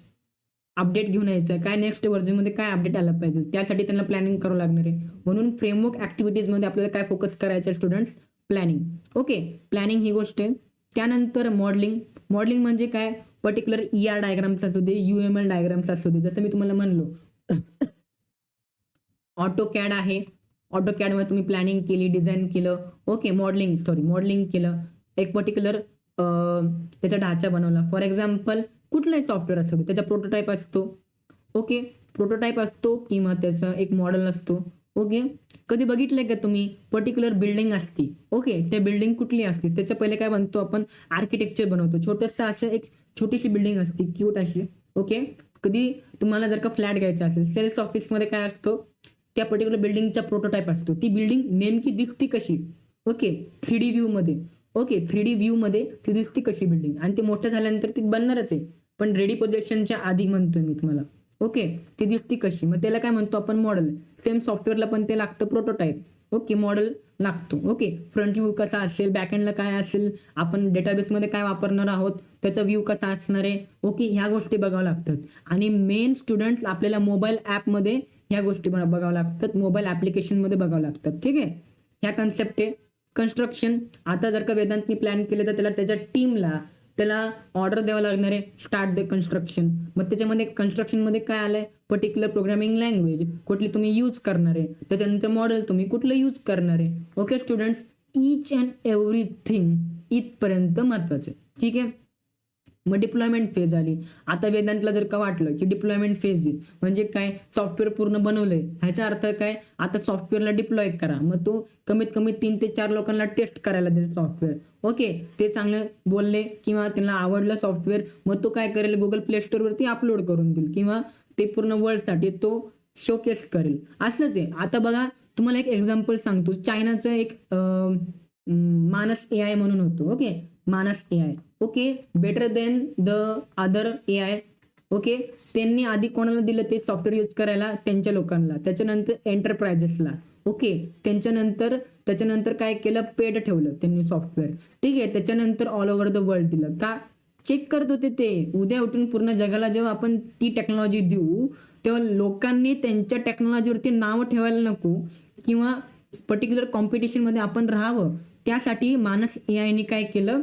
अपडेट घेऊन यायचं, काय नेक्स्ट व्हर्जनमध्ये काय अपडेट आलं पाहिजे, त्यासाठी त्यांना प्लॅनिंग करावं लागणार आहे. म्हणून फ्रेमवर्क ॲक्टिव्हिटीजमध्ये आपल्याला काय फोकस करायचं आहे स्टुडंट्स, प्लॅनिंग. ओके, प्लॅनिंग ही गोष्ट आहे. त्यानंतर मॉडेलिंग. मॉडेलिंग म्हणजे काय, पर्टिक्युलर ER डायग्राम्स असू दे, UML डायग्राम्स असू दे. जसं मी तुम्हाला म्हणलो ऑटोकॅड आहे, ऑटोकॅडमध्ये तुम्ही प्लॅनिंग केली, डिझाईन केलं. ओके, मॉडेलिंग केलं, एक पर्टिक्युलर त्याचा ढाचा बनवला. फॉर एक्झाम्पल कुठलाही सॉफ्टवेअर असतो त्याचा प्रोटोटाईप असतो. ओके, प्रोटोटाईप असतो किंवा त्याचं एक मॉडेल असतो. ओके, कधी बघितलंय का तुम्ही पर्टिक्युलर बिल्डिंग असती. ओके, त्या बिल्डिंग कुठली असते त्याच्या पहिले काय बनतो आपण, आर्किटेक्चर बनवतो. छोटंसं असं एक छोटीशी बिल्डिंग असते क्यूट अशी. ओके, कधी तुम्हाला जर का फ्लॅट घ्यायचा असेल, सेल्स ऑफिसमध्ये काय असतो, त्या पर्टिक्युलर बिल्डिंगचा प्रोटोटाईप असतो. ती बिल्डिंग नेमकी दिसती कशी, ओके 3D व्ह्यूमध्ये. ओके, 3D व्ह्यूमध्ये ती दिसती कशी बिल्डिंग, आणि ते मोठं झाल्यानंतर ती बनणारच आहे, पण रेडी पोझिशनच्या आधी म्हणतोय मी तुम्हाला. ओके, ती दिसती कशी, मग त्याला काय म्हणतो आपण, मॉडेल. सेम सॉफ्टवेअरला पण ते लागतं प्रोटोटाईप. ओके, मॉडेल लागतो. ओके, फ्रंट व्ह्यू कसा असेल, बॅकएंडला काय असेल, आपण डेटाबेसमध्ये काय वापरणार आहोत, त्याचा व्ह्यू कसा असणार आहे. ओके, ह्या गोष्टी बघावं लागतात. आणि मेन स्टुडंट्स आपल्याला मोबाईल ॲपमध्ये ह्या गोष्टी बघावं लागतात, मोबाईल ॲप्लिकेशनमध्ये बघावं लागतात. ठीक आहे, ह्या कन्सेप्ट आहे. कन्स्ट्रक्शन. आता जर का वेदांतनी प्लॅन केलं तर त्याला त्याच्या टीमला त्याला ऑर्डर द्यावं लागणार आहे, स्टार्ट द कन्स्ट्रक्शन. मग त्याच्यामध्ये कन्स्ट्रक्शनमध्ये काय आलंय, पर्टिक्युलर प्रोग्रामिंग लँग्वेज कुठली तुम्ही यूज करणार आहे, त्याच्यानंतर मॉडेल तुम्ही कुठलं यूज करणार आहे. Okay students, each and everything इथपर्यंत महत्वाचं आहे. ठीक आहे, मग डिप्लॉयमेंट फेज आली. आता वेदांतला जर का वाटलं की डिप्लॉयमेंट फेज म्हणजे काय, सॉफ्टवेअर पूर्ण बनवलंय, ह्याचा अर्थ काय, आता सॉफ्टवेअरला डिप्लॉय करा. मग तो कमीत कमी 3 ते 4 लोकांना टेस्ट करायला देईल सॉफ्टवेअर. ओके, ते चांगले बोलले किंवा त्यांना आवडलं सॉफ्टवेअर, मग तो काय करेल, गुगल प्ले स्टोअरवरती अपलोड करून देईल किंवा ते पूर्ण वर्ल्डसाठी तो शोकेस करेल. असंच आहे. आता बघा, तुम्हाला एक एक्झाम्पल सांगतो. चायनाचं एक मानस AI म्हणून होतो. ओके, मानस AI. Okay, better than the other AI. Okay, त्यांनी आधी कोणाला दिलं ते सॉफ्टवेअर यूज करायला, त्यांच्या लोकांना, त्याच्यानंतर एंटरप्राइजेसला. ओके, त्याच्यानंतर काय केलं, पेड ठेवलं त्यांनी सॉफ्टवेअर. ठीक आहे, त्याच्यानंतर ऑल ओव्हर द वर्ल्ड दिलं. का, चेक करत होते ते, उद्या उठून पूर्ण जगाला जेव्हा आपण ती टेक्नॉलॉजी देऊ तेव्हा लोकांनी त्यांच्या टेक्नॉलॉजीवरती नाव ठेवायला नको किंवा पर्टिक्युलर कॉम्पिटिशनमध्ये आपण राहावं, त्यासाठी मानस AIने काय केलं,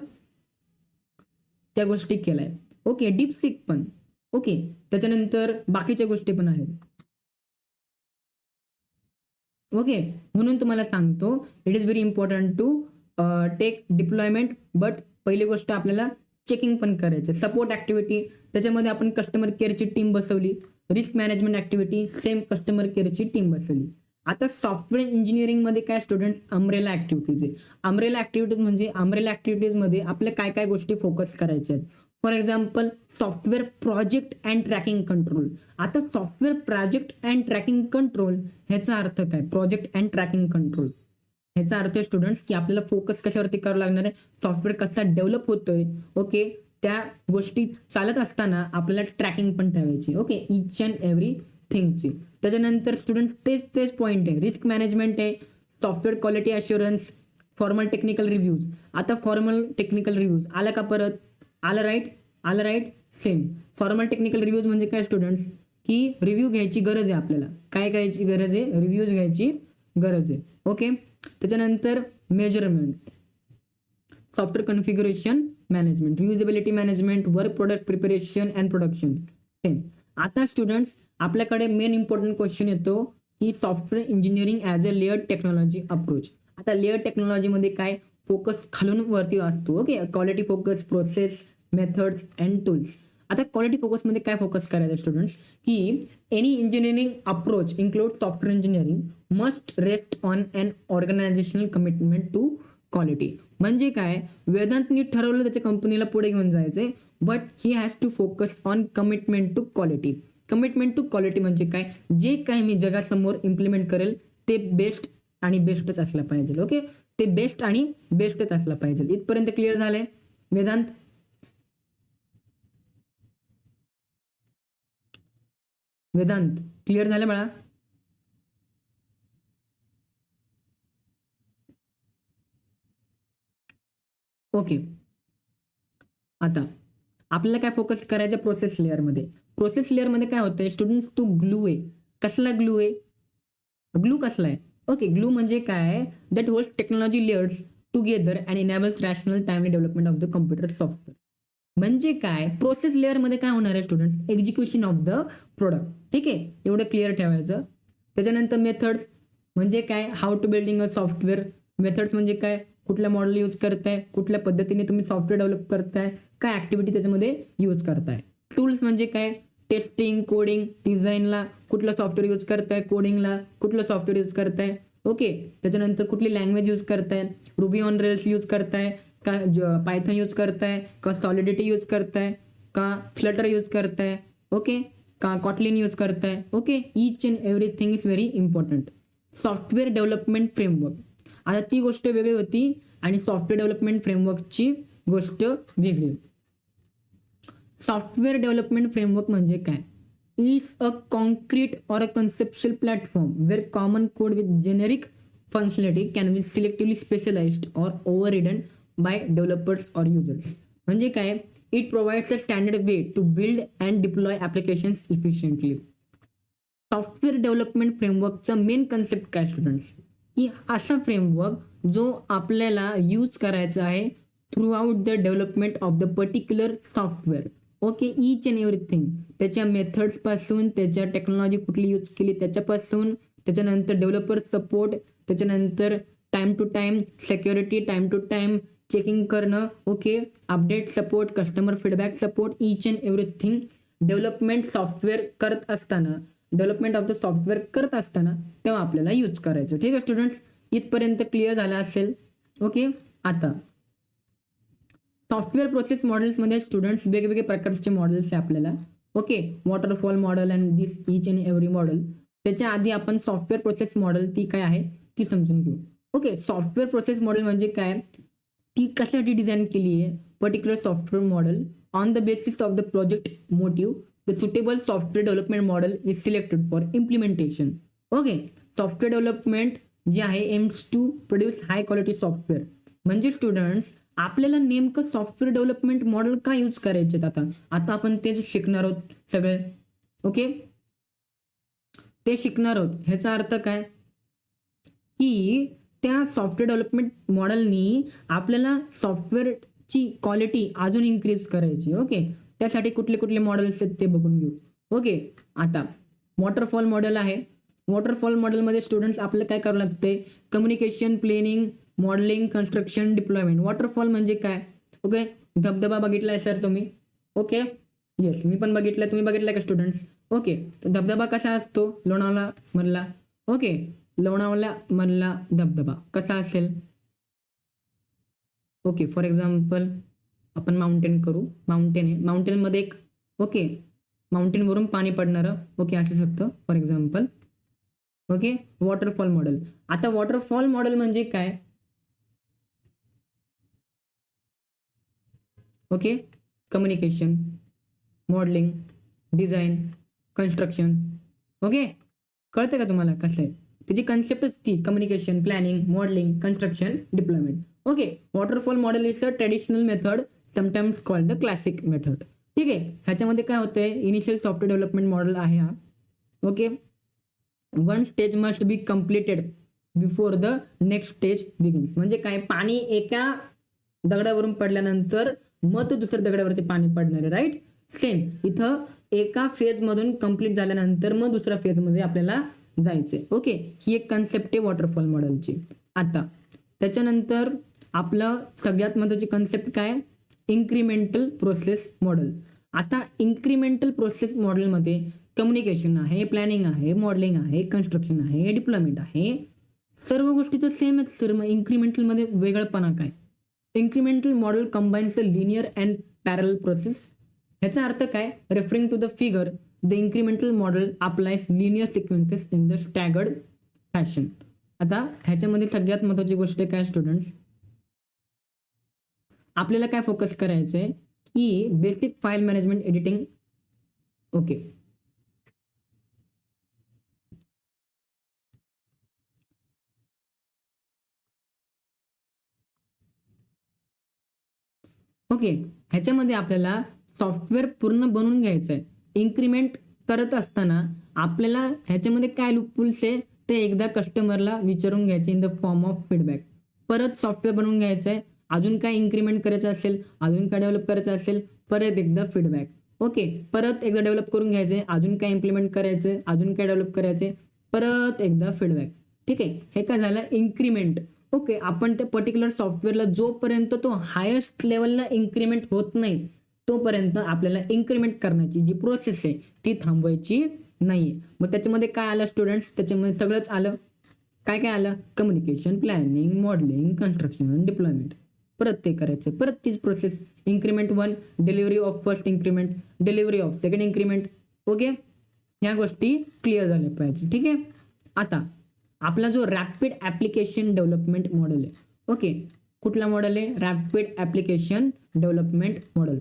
त्या गोष्टी केल्या. ओके, डीपसीक पण. ओके, त्याच्यानंतर बाकीच्या गोष्टी पण आहेत. ओके, म्हणून तुम्हाला सांगतो, it is very important to take deployment. But पहिली गोष्ट आपल्याला चेकिंग पण करायचं. सपोर्ट ॲक्टिव्हिटी, त्याच्यामध्ये आपण कस्टमर केअरची टीम बसवली. Risk management activity, same customer केअरची टीम बसवली. आता सॉफ्टवेअर इंजिनिअरिंगमध्ये काय स्टुडंट्स, अम्ब्रेला ॲक्टिव्हिटीज आहे. अम्ब्रेला ॲक्टिव्हिटीजमध्ये आपल्या काय काय गोष्टी फोकस करायच्या आहेत. For example software project and tracking control. आता software project and tracking control ह्याचा अर्थ काय, प्रोजेक्ट अँड ट्रॅकिंग कंट्रोल ह्याचा अर्थ स्टुडंट्स की आपल्याला फोकस कशावरती करावं लागणार आहे, सॉफ्टवेअर कसा डेव्हलप होतोय. ओके, त्या गोष्टी चालत असताना आपल्याला ट्रॅकिंग पण ठेवायची. ओके, ईच अँड एव्हरी थिंगची. त्याच्यानंतर स्टुडंट्स तेच पॉईंट आहे. रिस्क मॅनेजमेंट आहे, software quality assurance, formal technical reviews. आता फॉर्मल टेक्निकल रिव्ह्यूज आलं का, परत आलं right. Same formal technical reviews म्हणजे काय स्टुडंट्स, की रिव्ह्यू घ्यायची गरज आहे आपल्याला. काय घ्यायची गरज आहे, रिव्ह्यूज घ्यायची गरज आहे. ओके, त्याच्यानंतर measurement, software configuration management, usability management, work product preparation and production. Same. आता स्टुडंट्स आपल्याकडे मेन इम्पॉर्टंट क्वेश्चन येतो की software engineering as a layer technology approach. आता लेअर टेक्नॉलॉजीमध्ये काय फोकस खालून वरती असतो. Okay, quality focus, process, methods and tools. आता क्वालिटी फोकसमध्ये काय फोकस करायचं स्टुडंट्स, की any engineering approach include software engineering must rest on an organizational commitment to quality. म्हणजे काय, वेदांतनी ठरवलं त्याच्या कंपनीला पुढे घेऊन जायचंय, but he has to focus on commitment to quality. Commitment to quality म्हणजे काय, जे काही मी जगासमोर इम्प्लिमेंट करेल ते बेस्ट आणि बेस्टच असलं पाहिजे. ओके, ते बेस्ट आणि बेस्टच असलं पाहिजे. इथपर्यंत क्लिअर झालंय वेदांत? वेदांत क्लिअर झालं बाळा? ओके, आता आपल्याला काय फोकस करायचं प्रोसेस लेअरमध्ये. प्रोसेस लेअरमध्ये काय होतंय स्टुडंट्स, तो ग्लू आहे. कसला ग्लू आहे? ग्लू कसला आहे? ओके, ग्लू म्हणजे काय, that holds technology layers together and enables rational timely development of the computer software. म्हणजे काय, प्रोसेस लेअरमध्ये काय होणार आहे students, execution of the product. ठीक आहे, एवढं क्लिअर ठेवायचं. त्याच्यानंतर मेथड्स म्हणजे काय, how to building a software. Methods म्हणजे काय, कुठल्या मॉडेल यूज करताय, कुठल्या पद्धतीने तुम्ही सॉफ्टवेअर डेव्हलप करताय, काय ऍक्टिव्हिटी त्याच्यामध्ये यूज करताय. टूल्स म्हणजे काय, टेस्टिंग, कोडिंग, डिझाईनला कुठलं सॉफ्टवेअर यूज करताय, कोडिंगला कुठलं सॉफ्टवेअर यूज करताय. ओके, त्याच्यानंतर कुठली लँग्वेज यूज करताय, रुबी ऑन रेल्स यूज करताय का, पायथन यूज करताय का, सॉलिडिटी यूज करताय का, फ्लटर यूज करताय. ओके, का कॉटलिन यूज करताय. Okay, each and everything is very important. Software development framework, आता ती गोष्ट वेगळी होती आणि सॉफ्टवेअर डेव्हलपमेंट फ्रेमवर्कची गोष्ट वेगळी. सॉफ्टवेअर डेव्हलपमेंट फ्रेमवर्क म्हणजे काय, is a concrete or a conceptual platform where common code with generic functionality can be selectively specialized or overridden by developers or users. म्हणजे काय, it provides a standard way to build and deploy applications efficiently. Software development फ्रेमवर्कचा main concept काय students, की असा framework जो आपल्याला use करायचा आहे throughout the development of the particular software. Okay, each and everything, त्याच्या मेथड्सपासून, त्याच्या टेक्नॉलॉजी कुठली यूज केली त्याच्यापासून, त्याच्यानंतर डेव्हलपर सपोर्ट, त्याच्यानंतर time to time security, time to time checking करणं. Okay, update support, customer feedback support, each and everything development software करत असताना, डेव्हलपमेंट ऑफ द सॉफ्टवेअर करत असताना तेव्हा आपल्याला यूज करायचं. ठीक आहे स्टुडंट्स, इथपर्यंत क्लिअर झालं असेल. ओके, आता सॉफ्टवेअर प्रोसेस मॉडेल्समध्ये स्टुडंट्स वेगवेगळे प्रकारचे मॉडेल्स आहे आपल्याला. Okay, waterfall model and this each and every model. त्याच्या आधी आपण सॉफ्टवेअर प्रोसेस मॉडेल ती काय आहे ती समजून घेऊ. ओके, सॉफ्टवेअर प्रोसेस मॉडेल म्हणजे काय, ती कशासाठी डिझाईन केली आहे, particular software model on the basis of the project motive the suitable software development model is selected for implementation. Okay, software development जे आहे aims to produce high quality software. म्हणजे students आपल्याला नेमकं सॉफ्टवेअर डेव्हलपमेंट मॉडेल का use करायचे आता आपण तेच शिकणार आहोत सगळे. ओके, ते शिकणार आहोत. ह्याचा अर्थ काय, की त्या सॉफ्टवेअर डेव्हलपमेंट मॉडेलनी आपल्याला सॉफ्टवेअरची क्वालिटी अजून इन्क्रीज करायची. ओके, त्यासाठी कुठले कुठले मॉडेल्स आहेत ते बघून घेऊ. ओके, आता वॉटरफॉल मॉडेल आहे. वॉटरफॉल मॉडेलमध्ये स्टुडंट्स आपल्याला काय करावं लागते, communication, planning, modelling, construction, deployment. Waterfall म्हणजे काय, ओके, धबधबा बघितलाय सर तुम्ही. ओके, येस, मी पण बघितलाय, तुम्ही बघितलाय का स्टुडंट्स. ओके, तर धबधबा कसा असतो लोणावळा मधला. ओके, लोणावळा मधला धबधबा कसा असेल. ओके, फॉर एक्झाम्पल आपण माउंटेन करू. माउंटेन आहे, माउंटेनमध्ये एक, ओके, माउंटेनवरून पाणी पडणारं, ओके, असू शकतं for example. Okay, waterfall model. आता वॉटरफॉल मॉडेल म्हणजे काय, okay, communication, modelling, design, construction. Okay, कळतं का तुम्हाला कसं आहे, त्याची कन्सेप्टच ती, communication, planning, modelling, construction, deployment. Okay, waterfall model is a traditional method sometimes called the classic method. ठीक आहे, ह्याच्यामध्ये काय होतंय, इनिशियल सॉफ्टवेअर डेव्हलपमेंट मॉडेल आहे हा. Okay, one stage must be completed before the next stage begins. म्हणजे काय, पाणी एका दगडावरून पडल्यानंतर मग तो दुसऱ्या दगडावरती पाणी पडणार आहे. राईट, सेम इथं एका फेज मधून कंप्लीट झाल्यानंतर मग दुसऱ्या फेज मध्ये आपल्याला जायचंय. ओके, ही एक कन्सेप्ट आहे वॉटरफॉल मॉडेलची. आता त्याच्यानंतर आपलं सगळ्यात महत्त्वाची कन्सेप्ट काय, इन्क्रिमेंटल प्रोसेस मॉडेल. आता इन्क्रिमेंटल प्रोसेस मॉडेलमध्ये कम्युनिकेशन आहे, प्लॅनिंग आहे, मॉडेलिंग आहे, कन्स्ट्रक्शन आहे, डिप्लॉयमेंट आहे. सर्व गोष्टीचं सेम आहेत सर. मग इन्क्रिमेंटलमध्ये वेगळंपणा काय? Incremental model combines the linear and parallel process. ह्याचा अर्थ काय? Referring to the figure, the incremental model applies linear sequences in the staggered fashion. आता ह्याच्यामध्ये सगळ्यात महत्त्वाची गोष्ट काय स्टुडंट्स, आपल्याला काय फोकस करायचं आहे की basic file management editing. Okay, okay, ह्याच्यामध्ये आपल्याला सॉफ्टवेअर पूर्ण बनवून घ्यायचं आहे. इन्क्रिमेंट करत असताना आपल्याला ह्याच्यामध्ये काय लूपहोल्स आहे ते एकदा कस्टमरला विचारून घ्यायचे in the form of feedback. परत सॉफ्टवेअर बनवून घ्यायचं आहे, अजून काय इन्क्रिमेंट करायचं असेल, अजून काय डेव्हलप करायचं असेल, परत एकदा फीडबॅक. ओके, परत एकदा डेव्हलप करून घ्यायचे, अजून काय इम्प्लिमेंट करायचं, अजून काय डेव्हलप करायचे, परत एकदा फीडबॅक. ठीक आहे, हे काय झालं इन्क्रिमेंट. ओके, आपण त्या पर्टिक्युलर सॉफ्टवेअरला जोपर्यंत तो हायेस्ट लेवलला इन्क्रिमेंट होत नाही तोपर्यंत आपल्याला इन्क्रिमेंट करण्याची जी प्रोसेस आहे ती थांबवायची नाही. मग त्याच्यामध्ये काय आलं स्टुडंट्स, त्याच्यामध्ये सगळंच आलं. काय काय आलं? Communication, planning, modelling, construction, deployment. परत ते करायचं, परत तीच process. Increment 1, delivery of first increment, delivery of second increment. Okay, ह्या गोष्टी क्लिअर झाल्या पाहिजे. ठीक आहे, आता आपला जो रॅपिड ॲप्लिकेशन डेव्हलपमेंट मॉडेल आहे. ओके, कुठला मॉडेल आहे? Rapid application development model.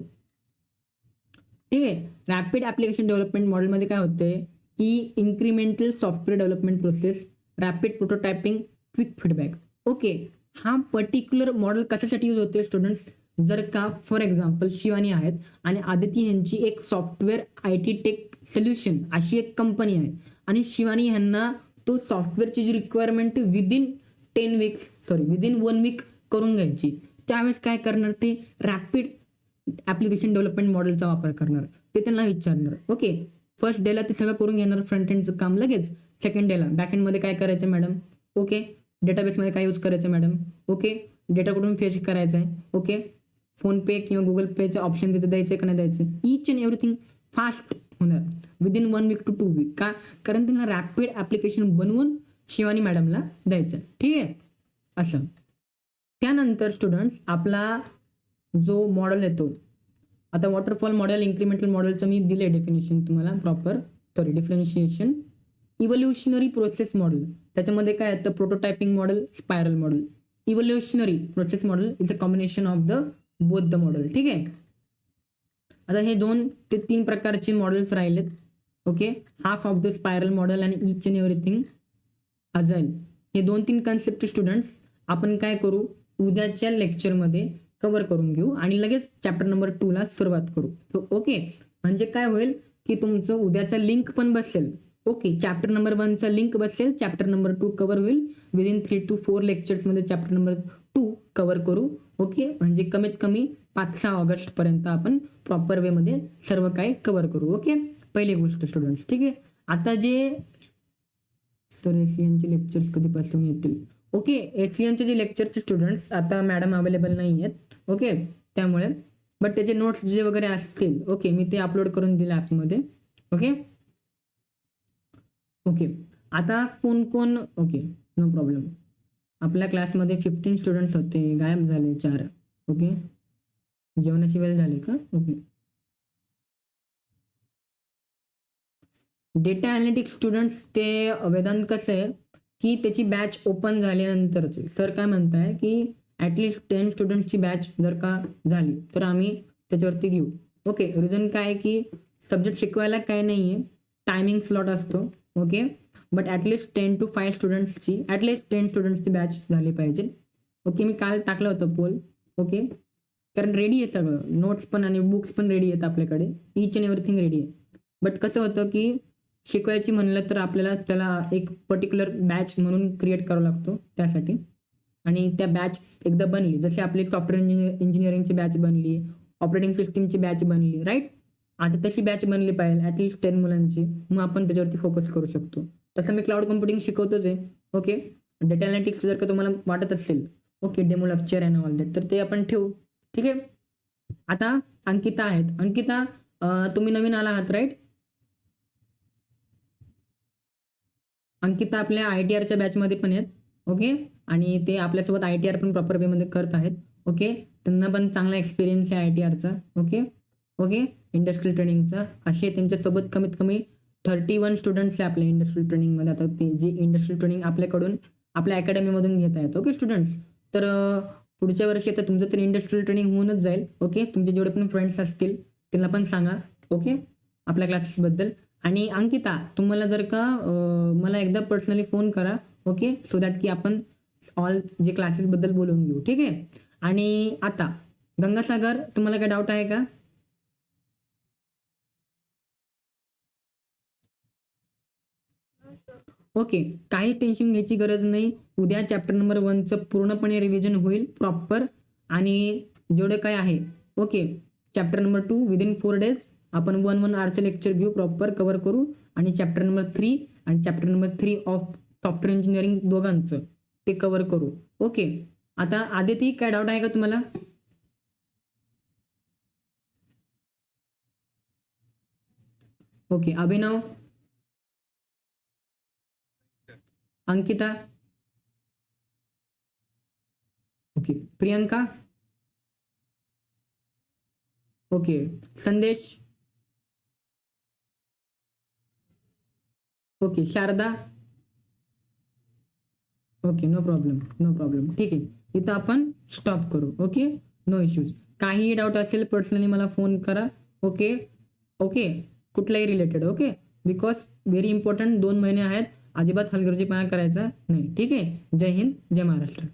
ठीक आहे, रॅपिड ॲप्लिकेशन डेव्हलपमेंट मॉडेलमध्ये काय होते की incremental software development process, rapid prototyping, quick feedback. Okay, हा पर्टिक्युलर मॉडेल कशासाठी यूज होते स्टुडंट्स? जर का फॉर एक्झाम्पल शिवानी आहेत आणि आदिती यांची एक सॉफ्टवेअर IT टेक सोल्युशन अशी एक कंपनी आहे आणि शिवानी यांना तो सॉफ्टवेअरची जी रिक्वायरमेंट विदिन 1 वीक करून घ्यायची, त्यावेळेस काय करणार? ते रॅपिड ॲप्लिकेशन डेव्हलपमेंट मॉडेलचा वापर करणार. ते त्यांना विचारणार. ओके, फर्स्ट डेला ते सगळं करून घेणार फ्रंट एंडचं काम लगेच. सेकंड डेला बॅकएंडमध्ये काय करायचं मॅडम? ओके, डेटाबेसमध्ये काय यूज करायचं मॅडम? ओके, डेटा कुठून फेच करायचं आहे? ओके, फोनपे किंवा गुगल पेचं ऑप्शन तिथे द्यायचं का नाही द्यायचं? ईच अँड एव्हरीथिंग फास्ट होणार विदिन 1 वीक to 2 वीक. का? कारण त्यांना रॅपिड ॲप्लिकेशन बनवून शिवानी मॅडमला द्यायचं. ठीक आहे, असं. त्यानंतर स्टुडंट्स आपला जो मॉडेल येतो, आता वॉटरफॉल मॉडेल, इन्क्रिमेंटल मॉडेलचं मी दिले डेफिनेशन तुम्हाला proper. Differentiation, evolutionary process model. त्याच्यामध्ये काय येतं? Prototyping model, spiral model. Evolutionary process model is a combination of the both the model. ठीक आहे, आता हे 2 ते 3 प्रकारचे मॉडेल्स राहिलेत. Okay, half of the spiral model आणि ईच अँड एव्हरीथिंग अजाईल. हे 2-3 कन्सेप्ट स्टुडंट्स आपण काय करू, उद्याच्या लेक्चरमध्ये कव्हर करून घेऊ आणि लगेच चॅप्टर नंबर 2 ला सुरुवात करू. सो ओके, म्हणजे काय होईल की तुमचं उद्याचा लिंक पण बसेल. ओके, चॅप्टर नंबर 1 चा लिंक बसेल, चॅप्टर नंबर 2 कव्हर होईल. विदिन 3 to 4 लेक्चर्समध्ये चॅप्टर नंबर 2 कव्हर करू. ओके, म्हणजे कमीत कमी 5-6 ऑगस्ट पर्यंत आपण प्रॉपर वेमध्ये सर्व काही कव्हर करू. ओके, पहिली गोष्ट स्टुडंट्स. ठीक आहे, आता जे सर एसीएनचे लेक्चर्स कधीपासून येतील? ओके, एसीएनचे जे लेक्चरचे स्टुडंट्स आता मॅडम अवेलेबल नाही आहेत. ओके, त्यामुळे बट त्याचे नोट्स जे वगैरे असतील ओके मी ते अपलोड करून दिले ॲपमध्ये. ओके ओके, आता कोण कोण? Okay, no problem. आपल्या क्लासमध्ये 15 स्टुडंट्स होते, गायब झाले 4. ओके, जेवणाची वेळ झाली का? ओके, डेटा ॲनालिटिक्स स्टुडंट्स ते वेदांत कसं आहे की त्याची बॅच ओपन झाल्यानंतरचे सर काय म्हणताय की ॲटलिस्ट 10 स्टुडंट्सची बॅच जर का झाली तर आम्ही त्याच्यावरती घेऊ. ओके, रिझन काय आहे की सब्जेक्ट शिकवायला काय नाही आहे, टायमिंग स्लॉट असतो. ओके, बट ॲटलिस्ट 10 to 5 स्टुडंट्सची ॲटलिस्ट 10 स्टुडंट्सची बॅच झाली पाहिजे. ओके, मी काल टाकलं होतं पोल. ओके, कारण रेडी आहे सगळं, नोट्स पण आणि बुक्स पण रेडी आहेत आपल्याकडे, ईच अँड एव्हरीथिंग रेडी आहे. बट कसं होतं की शिकवायची म्हणलं तर आपल्याला त्याला एक पर्टिक्युलर बॅच म्हणून क्रिएट करावा लागतो त्यासाठी. आणि त्या बॅच एकदा बनली, जसे आपली सॉफ्टवेअर इंजिनिअरिंगची बॅच बनली, ऑपरेटिंग सिस्टीमची बॅच बनली, राईट. आता तशी बॅच बनली पाहिजे ॲटलिस्ट 10 मुलांची, मग आपण त्याच्यावरती फोकस करू शकतो. तसं मी क्लाउड कम्प्युटिंग शिकवतोच आहे. ओके, डेटा ॲनालिटिक्स जर का तुम्हाला वाटत असेल okay demo lecture and all that तर ते आपण ठेवू. ठीक आहे, आता अंकिता आहेत. अंकिता तुम्ही नवीन आला आहात राईट? अंकिता आपल्या ITRच्या बॅचमध्ये पण आहेत. ओके. आणि ते आपल्यासोबत ITR पण प्रॉपर वेमध्ये करत आहेत. ओके. त्यांना पण चांगला एक्सपिरियन्स आहे ITRचा. ओके. ओके. इंडस्ट्रियल ट्रेनिंगचा. असे त्यांच्यासोबत कमीत कमी 31 स्टुडंट्स आहे आपल्या इंडस्ट्रियल ट्रेनिंगमध्ये. आता ते जे इंडस्ट्रियल ट्रेनिंग आपल्याकडून आपल्या अकॅडमीमधून घेत आहेत. Okay students. तर पुढच्या वर्षी आता तुमचं तर इंडस्ट्रियल ट्रेनिंग होऊनच जाईल. ओके. तुमचे जेवढे पण फ्रेंड्स असतील त्यांना पण सांगा. ओके. आपल्या क्लासेसबद्दल. आणि अंकिता, तुम्हाला जर का मला एकदा पर्सनली फोन करा. ओके. सो दॅट की आपण ऑल जे क्लासेसबद्दल बोलून घेऊ. ठीक आहे. आणि आता गंगासागर, तुम्हाला काय डाऊट आहे का? ओके. काही टेन्शन घ्यायची गरज नाही. उद्या चॅप्टर नंबर 1चं पूर्णपणे रिव्हिजन होईल प्रॉपर. आणि जेवढं काय आहे, okay, chapter number 2 within 4 days आपण 1 आरचे लेक्चर घेऊ, प्रॉपर कव्हर करू. आणि चॅप्टर नंबर 3 आणि chapter number 3 of software engineering दोघांचं ते कव्हर करू. ओके. आता आदिती, काय डाऊट आहे का तुम्हाला? Okay. Abhinav, Ankita, okay, Priyanka, okay, Sandesh, okay, Sharada, okay, no problem, no problem. ठीक आहे. इथं आपण स्टॉप करू. ओके. No issues. काहीही डाऊट असेल पर्सनली मला फोन करा. ओके. ओके. कुठलाही related. Okay. Because very important 2 महिने आहेत. अजिबात हलगर्जीपणा करायचा नाही. ठीक आहे. जय हिंद, जय महाराष्ट्र.